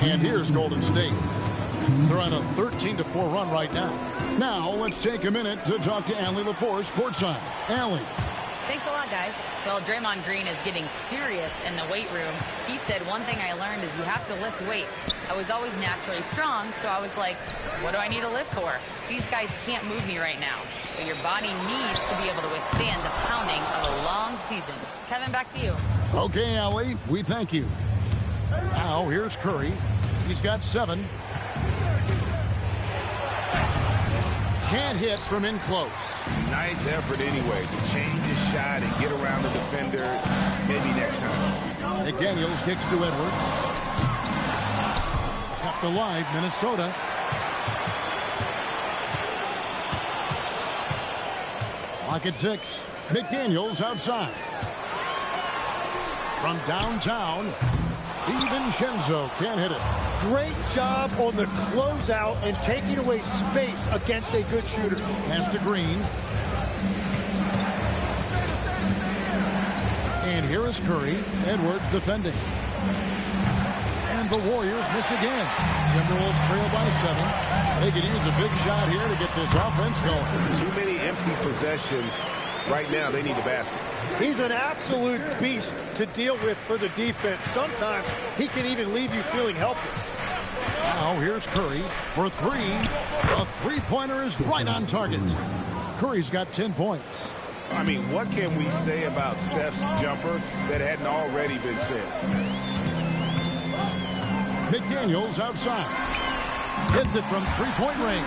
And here's Golden State. They're on a 13-4 run right now. Now let's take a minute to talk to Allie LaForce courtside. Allie. Thanks a lot, guys. Well, Draymond Green is getting serious in the weight room. He said, one thing I learned is you have to lift weights. I was always naturally strong, so I was like, what do I need to lift for? These guys can't move me right now. But your body needs to be able to withstand the pounding of a long season. Kevin, back to you. Okay, Allie, we thank you. Now, here's Curry. He's got 7. Can't hit from in close. Nice effort anyway to change his shot and get around the defender. Maybe next time. McDaniels kicks to Edwards. Kept alive, Minnesota. Clock at 6. McDaniels outside. From downtown, DiVincenzo can't hit it. Great job on the closeout and taking away space against a good shooter. Pass to Green. And here is Curry. Edwards defending. And the Warriors miss again. Timberwolves trail by 7. They could use a big shot here to get this offense going. Too many empty possessions. Right now, they need a basket. He's an absolute beast to deal with for the defense. Sometimes he can even leave you feeling helpless. Now here's Curry for 3. A three-pointer is right on target. Curry's got 10 points. I mean, what can we say about Steph's jumper that hadn't already been said? McDaniels outside. Hits it from three-point range.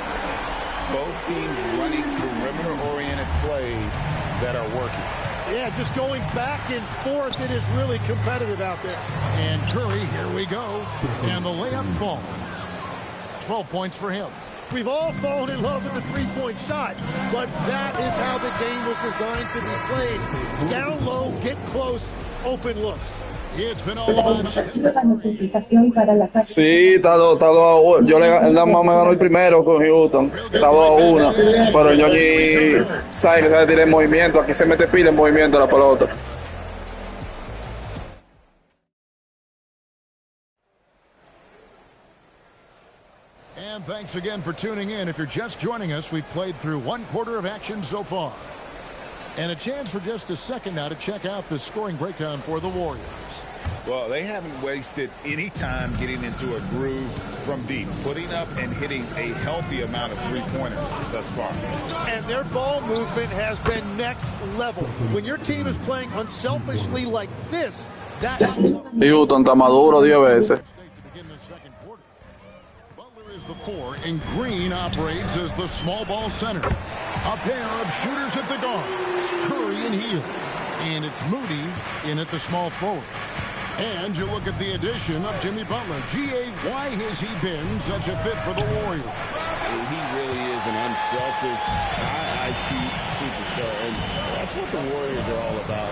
Both teams running perimeter-oriented plays that are working. Yeah, just going back and forth. It is really competitive out there. And Curry, here we go. And the layup falls. 12 points for him. We've all fallen in love with the three-point shot, but that is how the game was designed to be played. Down low, get close, open looks. It's been all about... Sí, está 2 a 1. Yo él nada más me ganó el primero con Houston. Está 2 a 1. Pero ñoñi sabe que sabe tirar en movimiento. Aquí se mete pila en movimiento la pelota. And thanks again for tuning in. If you're just joining us, we've played through 1/4 of action so far. And a chance for just a second now to check out the scoring breakdown for the Warriors. Well, they haven't wasted any time getting into a groove from deep, putting up and hitting a healthy amount of three-pointers thus far. And their ball movement has been next level. When your team is playing unselfishly like this, that is... Houston está maduro 10 veces. The 4, and Green operates as the small ball center. A pair of shooters at the guards, Curry and Hield. And it's Moody in at the small forward. And you look at the addition of Jimmy Butler. G.A., why has he been such a fit for the Warriors? He really is an unselfish, high IQ superstar, and that's what the Warriors are all about.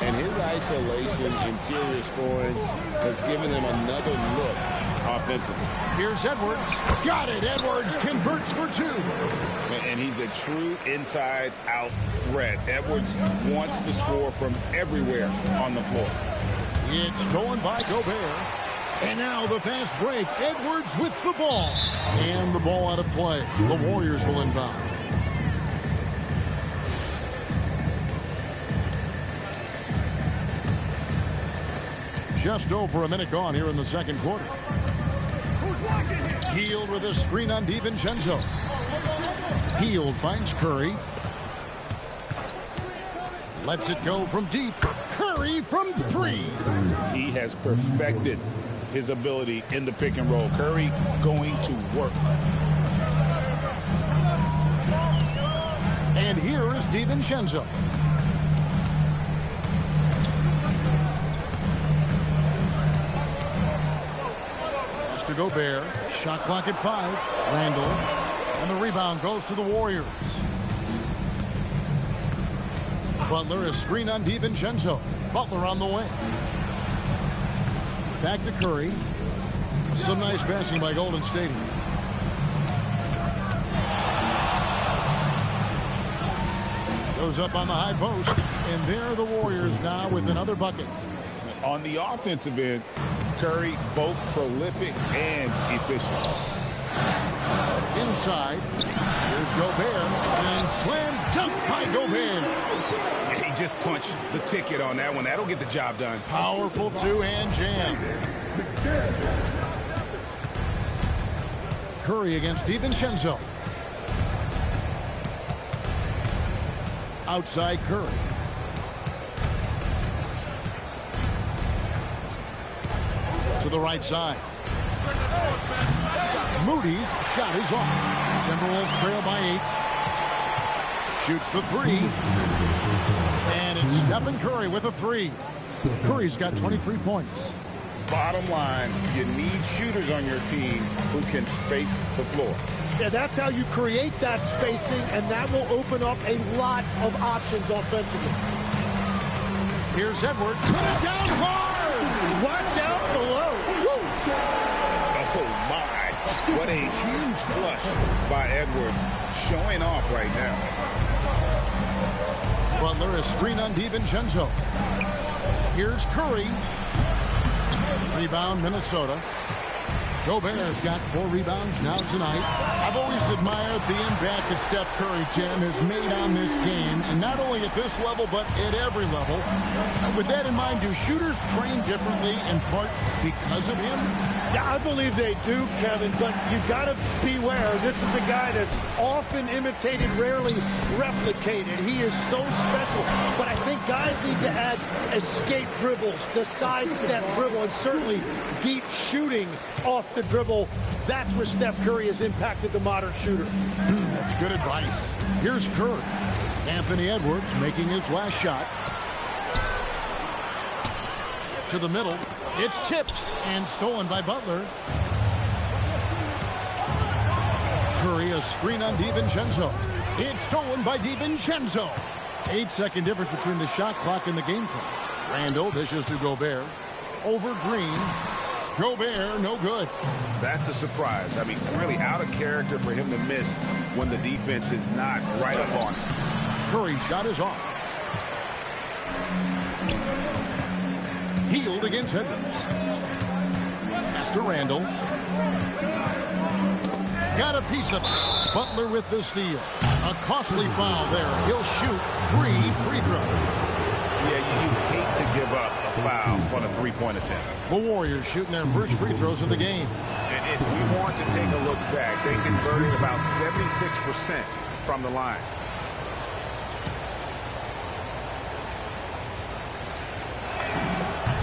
And his isolation, interior scoring has given them another look offensively. Here's Edwards. Got it. Edwards converts for 2. And he's a true inside-out threat. Edwards wants to score from everywhere on the floor. It's stolen by Gobert. And now the fast break. Edwards with the ball. And the ball out of play. The Warriors will inbound. Just over a minute gone here in the second quarter. Hield with a screen on DiVincenzo. Hield finds Curry. Lets it go from deep. Curry from 3. He has perfected his ability in the pick and roll. Curry going to work. And here is DiVincenzo. To Gobert. Shot clock at 5. Randall. And the rebound goes to the Warriors. Butler is screen on DiVincenzo. Butler on the way. Back to Curry. Some nice passing by Golden State. Goes up on the high post. And there are the Warriors now with another bucket. On the offensive end, Curry both prolific and efficient. Inside, here's Gobert, and slam dunk by Gobert. He just punched the ticket on that one. That'll get the job done. Powerful two-hand jam. Curry against DiVincenzo. Outside Curry. To the right side. Moody's shot is off. Timberwolves trail by 8. Shoots the 3. And it's Stephen Curry with a 3. Curry's got 23 points. Bottom line, you need shooters on your team who can space the floor. Yeah, that's how you create that spacing, and that will open up a lot of options offensively. Here's Edwards. Put it down hard. Watch out below. Oh, my. What a huge flush by Edwards, showing off right now. Butler is screen on DiVincenzo. Here's Curry. Rebound, Minnesota. Gobert's got 4 rebounds now tonight. I've always admired the impact that Steph Curry, Tim, has made on this game, and not only at this level, but at every level. With that in mind, do shooters train differently in part because of him? Yeah, I believe they do, Kevin, but you've got to beware. This is a guy that's often imitated, rarely replicated. He is so special, but I think guys need to add escape dribbles, the sidestep dribble, and certainly deep shooting off the dribble. That's where Steph Curry has impacted the modern shooter. That's good advice. Here's Curry. Anthony Edwards making his last shot. To the middle. It's tipped and stolen by Butler. Curry, a screen on DiVincenzo. It's stolen by DiVincenzo. 8-second difference between the shot clock and the game clock. Randall dishes to Gobert. Over Green. Gobert, no good. That's a surprise. I mean, really out of character for him to miss when the defense is not right up on him. Curry's shot is off. Healed against Edwards. Pass to Randall. Got a piece of it. Butler with the steal. A costly foul there. He'll shoot 3 free throws. Yeah, you hate to give up a foul on a three-point attempt. The Warriors shooting their first free throws of the game. And if we want to take a look back, they converted about 76% from the line.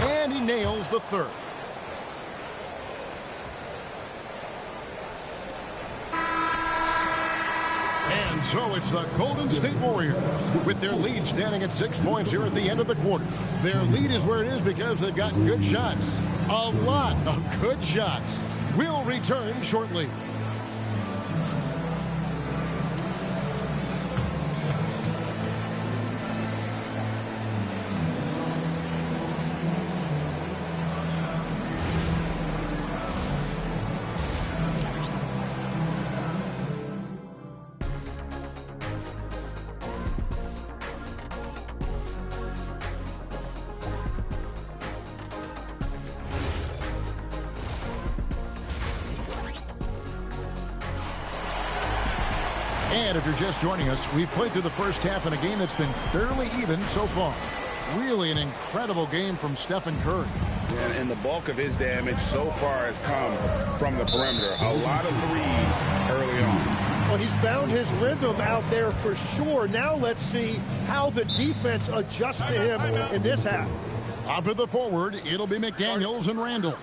And he nails the third. And so it's the Golden State Warriors with their lead standing at 6 points here at the end of the quarter. Their lead is where it is because they've gotten good shots. A lot of good shots. We'll return shortly. And if you're just joining us, we've played through the first half in a game that's been fairly even so far. Really an incredible game from Stephen Curry. Yeah, and the bulk of his damage so far has come from the perimeter. A lot of threes early on. Well, he's found his rhythm out there for sure. Now let's see how the defense adjusts to him in this half. Up at the forward, it'll be McDaniels and Randall.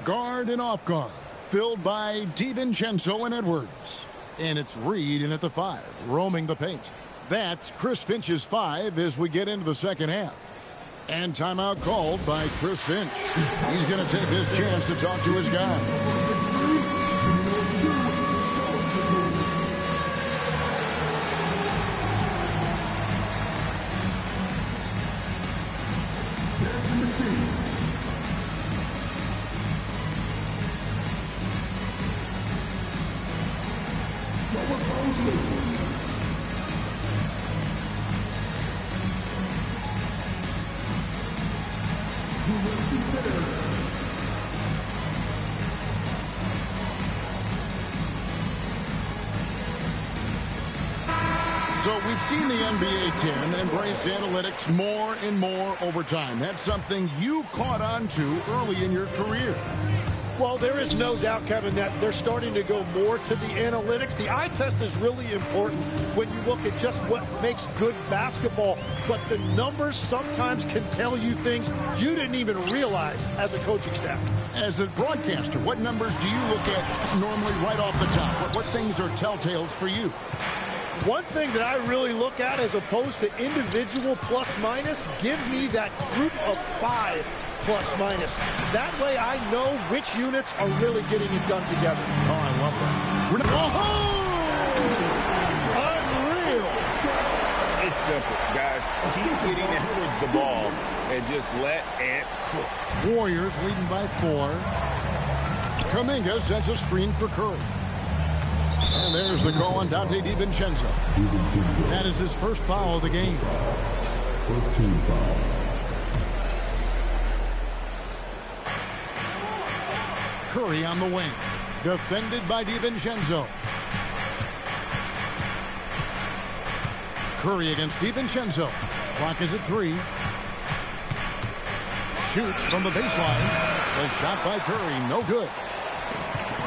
Guard and off guard, filled by DiVincenzo and Edwards. And it's Reed in at the 5, roaming the paint. That's Chris Finch's 5 as we get into the second half. And timeout called by Chris Finch. He's going to take his chance to talk to his guy. So we've seen the NBA 10 embrace analytics more and more over time. That's something you caught on to early in your career. Well, there is no doubt, Kevin, that they're starting to go more to the analytics. The eye test is really important when you look at just what makes good basketball. But the numbers sometimes can tell you things you didn't even realize as a coaching staff. As a broadcaster, what numbers do you look at normally right off the top? What things are telltales for you? One thing that I really look at as opposed to individual plus-minus, give me that group of 5 plus-minus. That way I know which units are really getting it done together. Oh, I love that. Unreal. It's simple, guys. Keep getting Edwards the ball and just let Ant cook. Warriors leading by 4. Kuminga sets a screen for Curry. And there's the call on Dante DiVincenzo. That is his first foul of the game. First team foul. Curry on the wing. Defended by DiVincenzo. Curry against DiVincenzo. Clock is at 3. Shoots from the baseline. The shot by Curry, no good.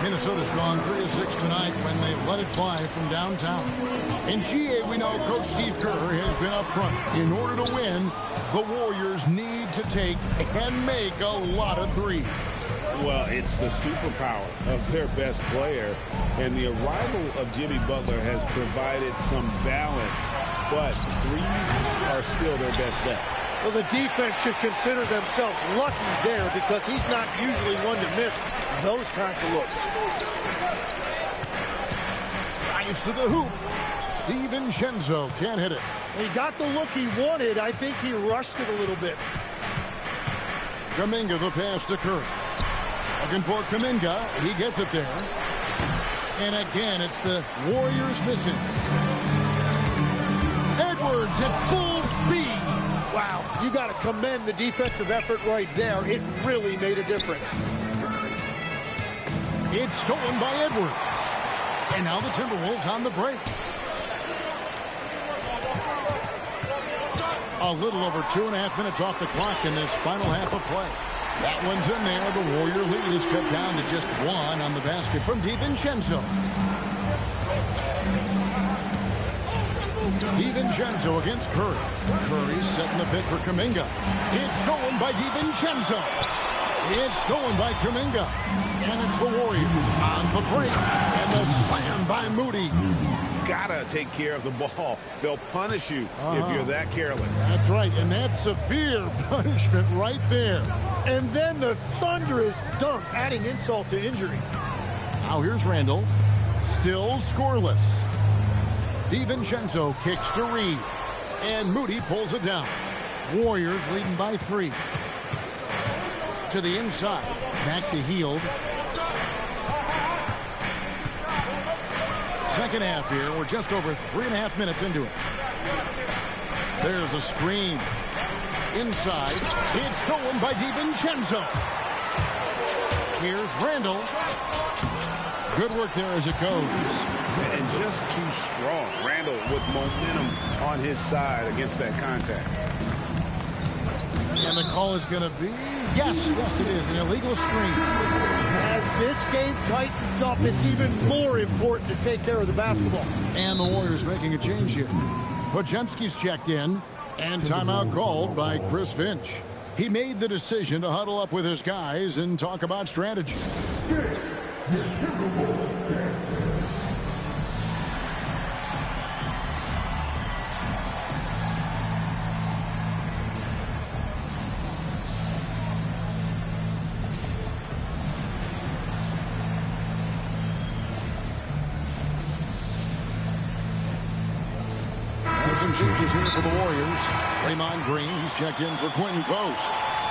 Minnesota's gone 3 of 6 tonight when they've let it fly from downtown. In GA, we know Coach Steve Kerr has been up front. In order to win, the Warriors need to take and make a lot of threes. Well, it's the superpower of their best player, and the arrival of Jimmy Butler has provided some balance, but threes are still their best bet. Well, the defense should consider themselves lucky there because he's not usually one to miss those kinds of looks. Drives to the hoop. DiVincenzo can't hit it. He got the look he wanted. I think he rushed it a little bit. Kuminga the pass to Curry. Looking for Kuminga. He gets it there. And again, it's the Warriors missing. Edwards at full speed. Wow, you got to commend the defensive effort right there. It really made a difference. It's stolen by Edwards. And now the Timberwolves on the break. A little over 2.5 minutes off the clock in this final half of play. That one's in there. The Warrior lead is cut down to just 1 on the basket from DiVincenzo. DiVincenzo against Curry. Curry setting the pick for Kuminga. It's stolen by DiVincenzo. It's stolen by Kuminga. And it's the Warriors on the break. And the slam by Moody. Gotta take care of the ball. They'll punish you if you're that careless. That's right, and that's severe punishment right there. And then the thunderous dunk, adding insult to injury. Now here's Randall. Still scoreless. DiVincenzo kicks to Reed. And Moody pulls it down. Warriors leading by 3. To the inside. Back to Hield. Second half here. We're just over 3.5 minutes into it. There's a screen. Inside. It's stolen by DiVincenzo. Here's Randall. Good work there as it goes. And just too strong. Randall with momentum on his side against that contact. And the call is going to be, yes, it is, an illegal screen. As this game tightens up, it's even more important to take care of the basketball. And the Warriors making a change here. Podziemski's checked in, and timeout called by Chris Finch. He made the decision to huddle up with his guys and talk about strategy. Some changes here for the Warriors. Draymond Green, he's checked in for Quentin Post.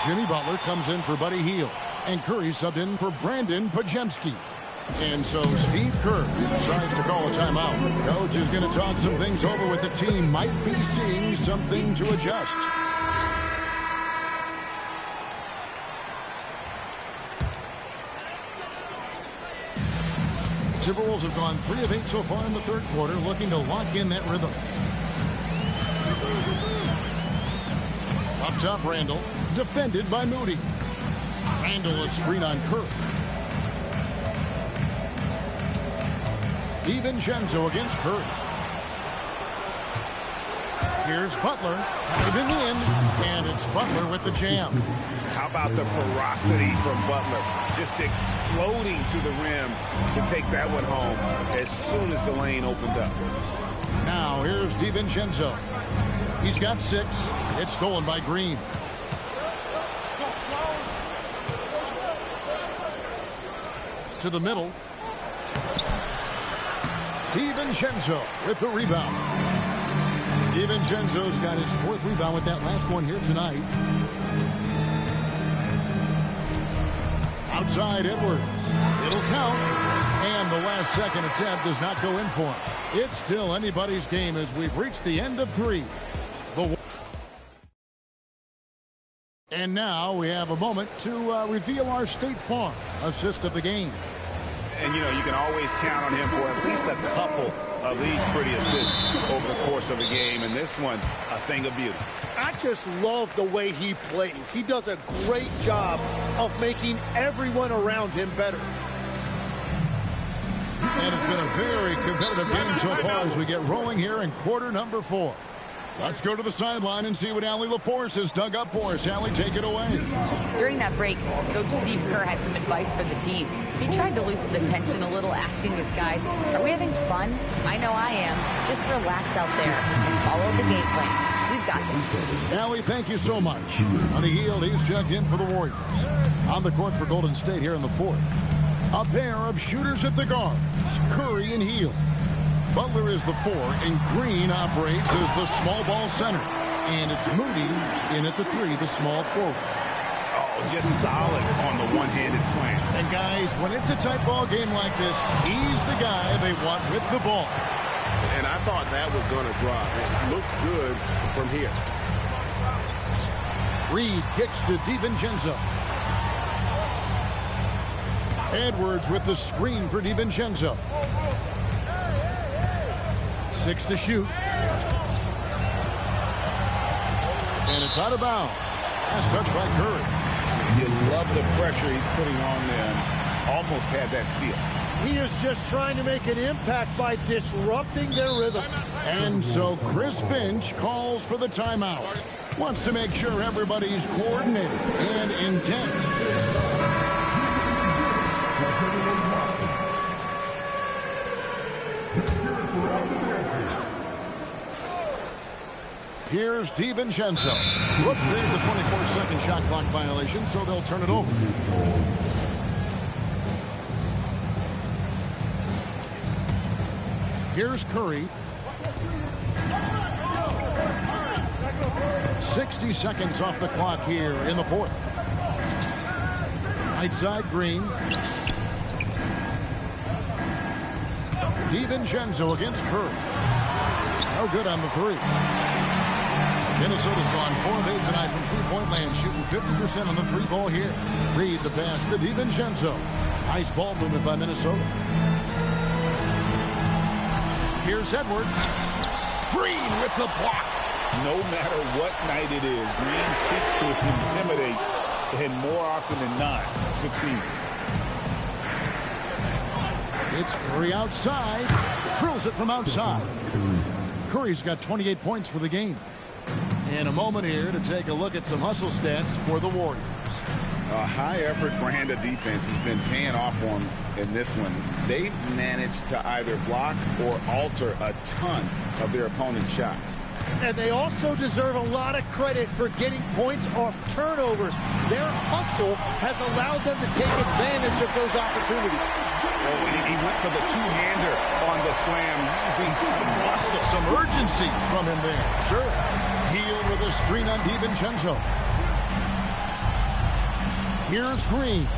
Jimmy Butler comes in for Buddy Hield. And Curry subbed in for Brandon Podziemski. And so Steve Kerr decides to call a timeout. Coach is going to talk some things over with the team. Might be seeing something to adjust. Timberwolves have gone 3 of 8 so far in the third quarter, looking to lock in that rhythm. Up top, Randall, defended by Moody. Randall a screen on Curry. DiVincenzo against Curry. Here's Butler, diving in, and it's Butler with the jam. How about the ferocity from Butler? Just exploding to the rim to take that one home as soon as the lane opened up. Now here's DiVincenzo. He's got 6. It's stolen by Green. To the middle. DiVincenzo with the rebound. DiVincenzo's got his 4th rebound with that last one here tonight. Outside Edwards. It'll count. And the last second attempt does not go in for him. It's still anybody's game as we've reached the end of 3. And now we have a moment to reveal our State Farm assist of the game. And, you know, you can always count on him for at least a couple of these pretty assists over the course of a game. And this one, a thing of beauty. I just love the way he plays. He does a great job of making everyone around him better. And it's been a very competitive game so far as we get rolling here in quarter number 4. Let's go to the sideline and see what Allie LaForce has dug up for us. Allie, take it away. During that break, Coach Steve Kerr had some advice for the team. He tried to loosen the tension a little, asking his guys, are we having fun? I know I am. Just relax out there and follow the game plan. We've got this. Allie, thank you so much. On the heel, he's checked in for the Warriors. On the court for Golden State here in the fourth. A pair of shooters at the guards, Curry and Hield. Butler is the 4, and Green operates as the small ball center. And it's Moody in at the 3, the small forward. Oh, just solid on the one-handed slam. And guys, when it's a tight ball game like this, he's the guy they want with the ball. And I thought that was going to drop. It looked good from here. Reed kicks to DiVincenzo. Edwards with the screen for DiVincenzo. 6 to shoot. And it's out of bounds. Last touch by Curry. You love the pressure he's putting on them. Almost had that steal. He is just trying to make an impact by disrupting their rhythm. And so Chris Finch calls for the timeout. Wants to make sure everybody's coordinated and intent. Here's DiVincenzo. Whoops, there's the 24-second shot clock violation, so they'll turn it over. Here's Curry. 60 seconds off the clock here in the fourth. Right side, Green. DiVincenzo against Curry. No good on the 3. Minnesota's gone 4 of 8 tonight from three-point land, shooting 50% on the 3-ball here. Reed the pass to DiVincenzo. Nice ball movement by Minnesota. Here's Edwards. Green with the block. No matter what night it is, Green seeks to intimidate and more often than not succeeds. It's Curry outside. Drills it from outside. Curry's got 28 points for the game. In a moment here to take a look at some hustle stats for the Warriors. A high-effort brand of defense has been paying off for them in this one. They've managed to either block or alter a ton of their opponent's shots. And they also deserve a lot of credit for getting points off turnovers. Their hustle has allowed them to take advantage of those opportunities. Well, he went for the two-hander on the slam, using some muscle. Some urgency from him there. Sure. Hield with a screen on DiVincenzo. Here's Green.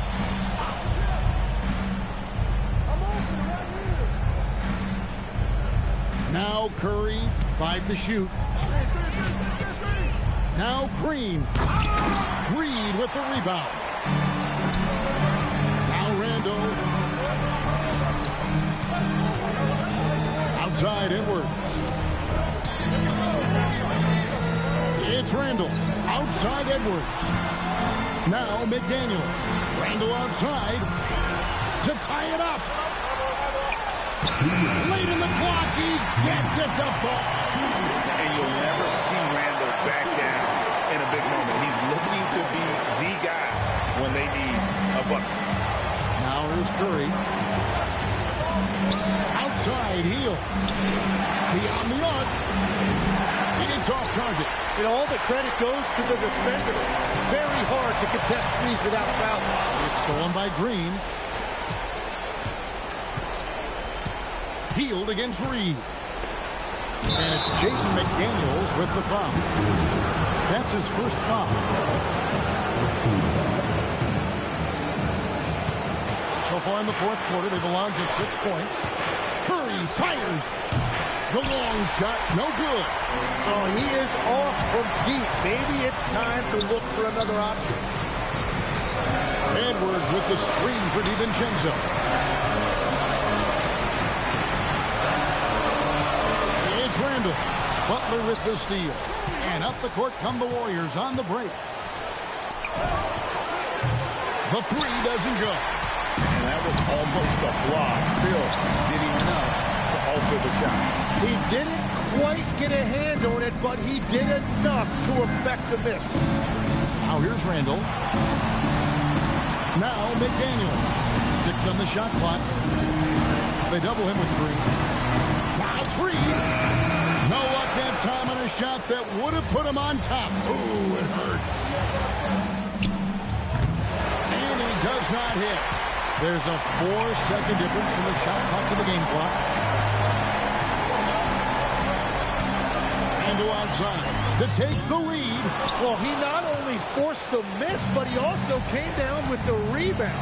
Now Curry, 5 to shoot. Now Green. Reed with the rebound. Now Randall. Outside Edwards. It's Randall. Outside Edwards. Now McDaniel. Randall outside to tie it up. Late in the clock, he gets it to fall. And you'll never see Randall back down in a big moment. He's looking to be the guy when they need a bucket. Now here's Curry. Outside, Hield. Beyond the arc. It's off target. And all the credit goes to the defender. Very hard to contest threes without foul. It's stolen by Green. Hield against Reed. And it's Jaden McDaniels with the foul. That's his first foul. So far in the fourth quarter, they belong to 6 points. Curry fires. The long shot, no good. Oh, he is off from deep. Maybe it's time to look for another option. Edwards with the screen for DiVincenzo. It's Randall. Butler with the steal. And up the court come the Warriors on the break. The 3 doesn't go. And that was almost a block. Still getting enough to alter the shot. He didn't quite get a hand on it, but he did enough to affect the miss. Now here's Randall. Now McDaniel. 6 on the shot clock. They double him with 3. Now 3. No luck that time on a shot that would have put him on top. Ooh, it hurts. And he does not hit. There's a 4-second difference from the shot clock to the game clock. And to outside to take the lead. Well, he not only forced the miss, but he also came down with the rebound.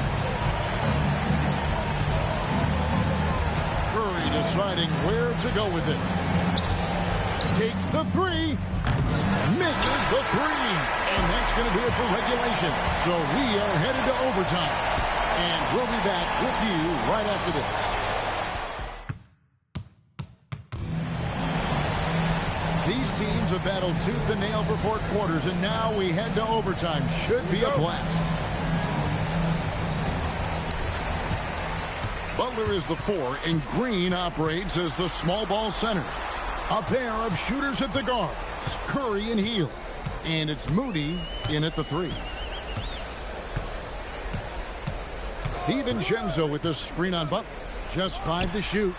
Curry deciding where to go with it. Takes the 3. Misses the 3. And that's going to do it for regulation. So we are headed to overtime. And we'll be back with you right after this. These teams have battled tooth and nail for 4 quarters, and now we head to overtime. Should be a blast. Butler is the 4, and Green operates as the small ball center. A pair of shooters at the guards, Curry and Hield. And it's Moody in at the 3. DiVincenzo with the screen on Butler. Just 5 to shoot.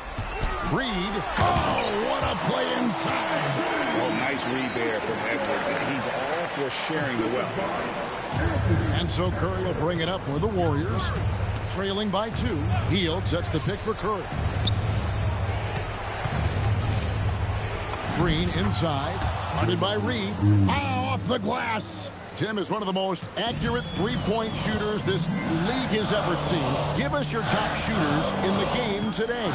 Reed. Oh, what a play inside. Oh, nice read there from Edwards. He's all for sharing the wealth. And so Curry will bring it up for the Warriors. Trailing by 2. Hield sets the pick for Curry. Green inside. Guarded by Reed. Oh, off the glass. Tim is one of the most accurate three-point shooters this league has ever seen. Give us your top shooters in the game today.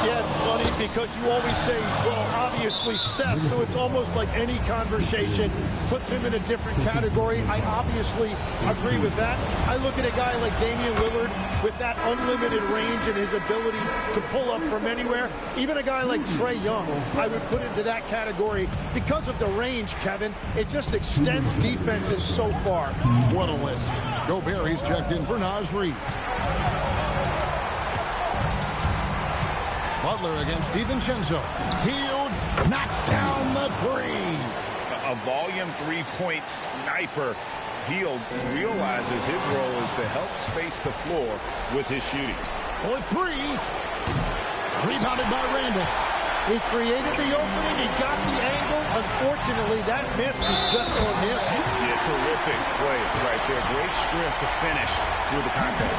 Yeah, it's funny because you always say, well, obviously Steph, so it's almost like any conversation puts him in a different category. I obviously agree with that. I look at a guy like Damian Lillard with that unlimited range and his ability to pull up from anywhere. Even a guy like Trae Young, I would put into that category because of the range, Kevin. It just extends defenses so far. What a list. Gobert, he's checked in for Naz Reid. Butler against DiVincenzo. Hield knocks down the 3. A volume three-point sniper. Hield realizes his role is to help space the floor with his shooting. For 3. Rebounded by Randall. He created the opening. He got the angle. Unfortunately, that miss was just on him. Yeah, terrific play right there. Great strength to finish through the contact.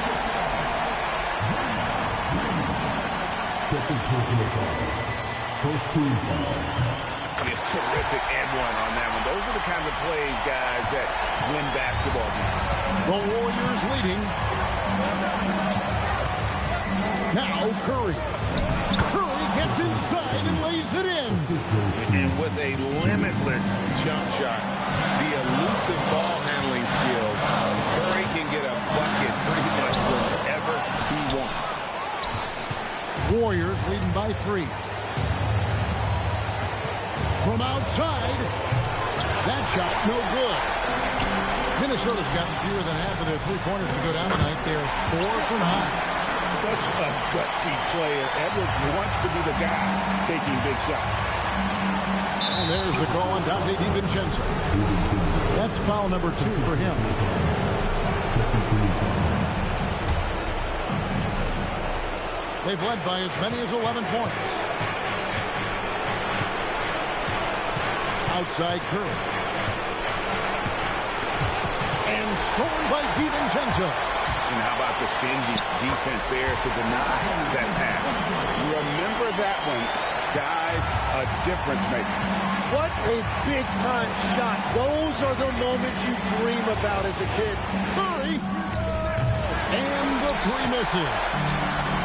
Second personal foul. First team foul. Yeah, terrific and one on that one. Those are the kind of plays, guys, that win basketball games. The Warriors leading. Now Curry. Curry gets inside and lays it in. And with a limitless jump shot, the elusive ball handling skills, Curry can get a bucket pretty much whenever he wants. Warriors leading by 3. From outside, that shot no good. Minnesota's gotten fewer than half of their 3-pointers to go down tonight. They're 4 from high. Such a gutsy player. Edwards wants to be the guy taking big shots. And there's the call on Dante DiVincenzo. That's foul number 2 for him. They've led by as many as 11 points. Outside Curry. And scored by DiVincenzo. And how about the stingy defense there to deny that pass? Remember that one. Guys, a difference maker. What a big-time shot. Those are the moments you dream about as a kid. Curry. And the 3 misses.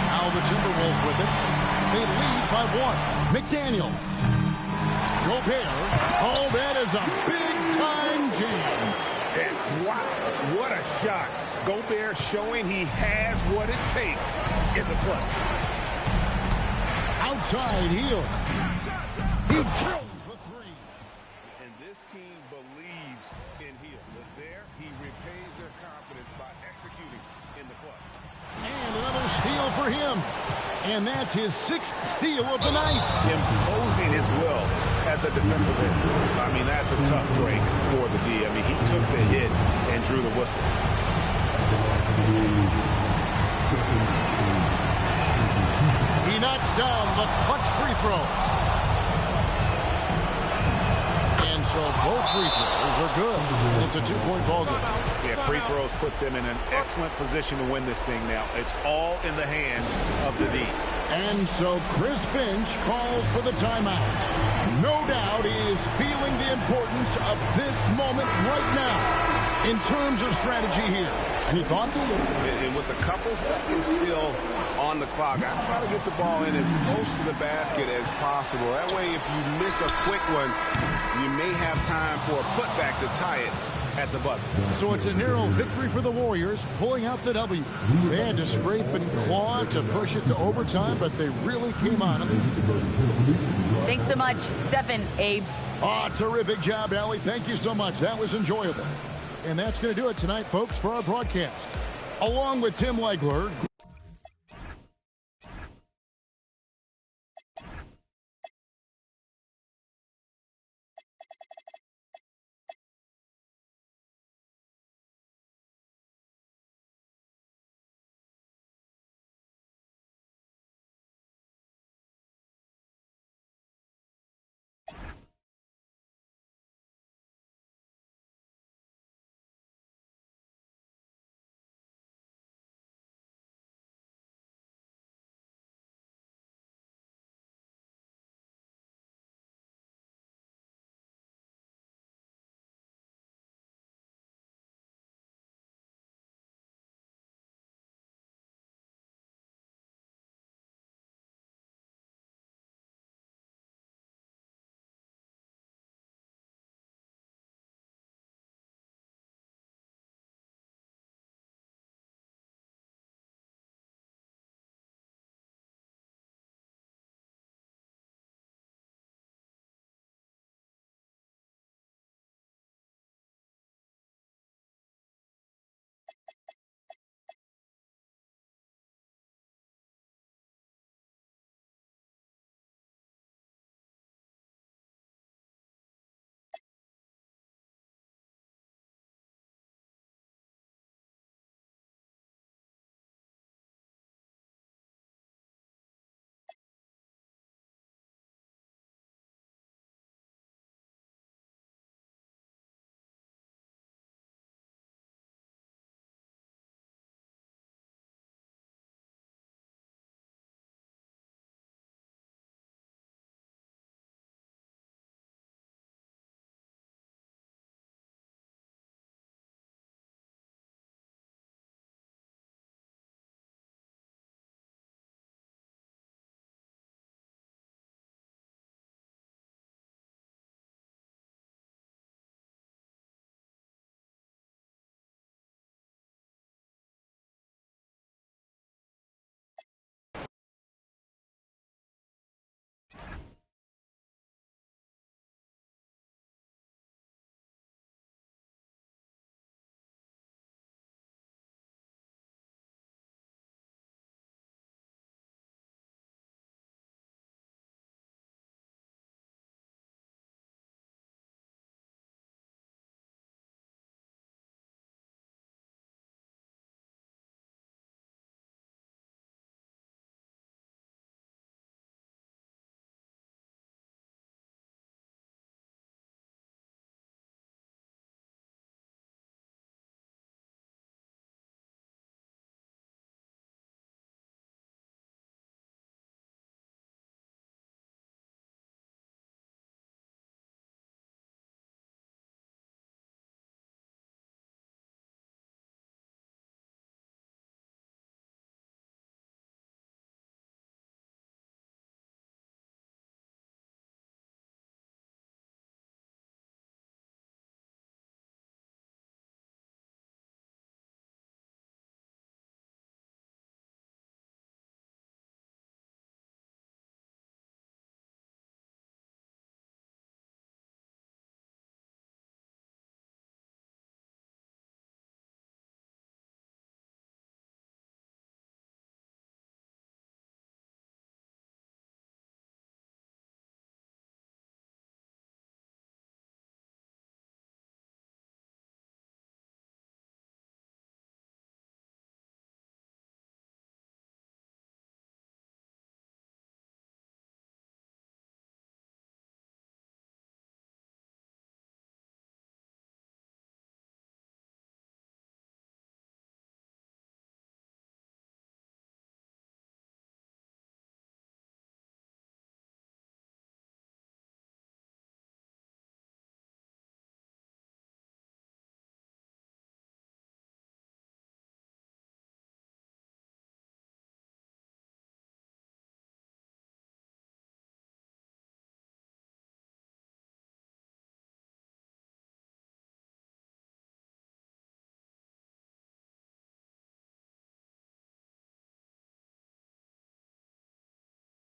Now the Timberwolves with it. They lead by 1. McDaniel. Gobert. Oh, that is a big-time jam. And wow, what a shot. Gobert showing he has what it takes in the clutch. Outside Hield. He drills the 3. And this team believes in Hield. But there, he repays their confidence by executing in the clutch. And another steal for him. And that's his 6th steal of the night. Imposing his will at the defensive end. I mean, that's a tough break for the D. I mean, he took the hit and drew the whistle. He knocks down the clutch free throw. And so both free throws are good. And it's a 2-point ball game. Yeah, free throws put them in an excellent position to win this thing now. It's all in the hands of the D. And so Chris Finch calls for the timeout. No doubt he is feeling the importance of this moment right now in terms of strategy here. Any thoughts? And with a couple seconds still on the clock, I try to get the ball in as close to the basket as possible. That way, if you miss a quick one, you may have time for a putback to tie it at the buzzer. So it's a narrow victory for the Warriors, pulling out the W. They had to scrape and claw to push it to overtime, but they really came on. Thanks so much, Stephen, Abe. Terrific job, Allie. Thank you so much. That was enjoyable. And that's going to do it tonight, folks, for our broadcast. Along with Tim Legler.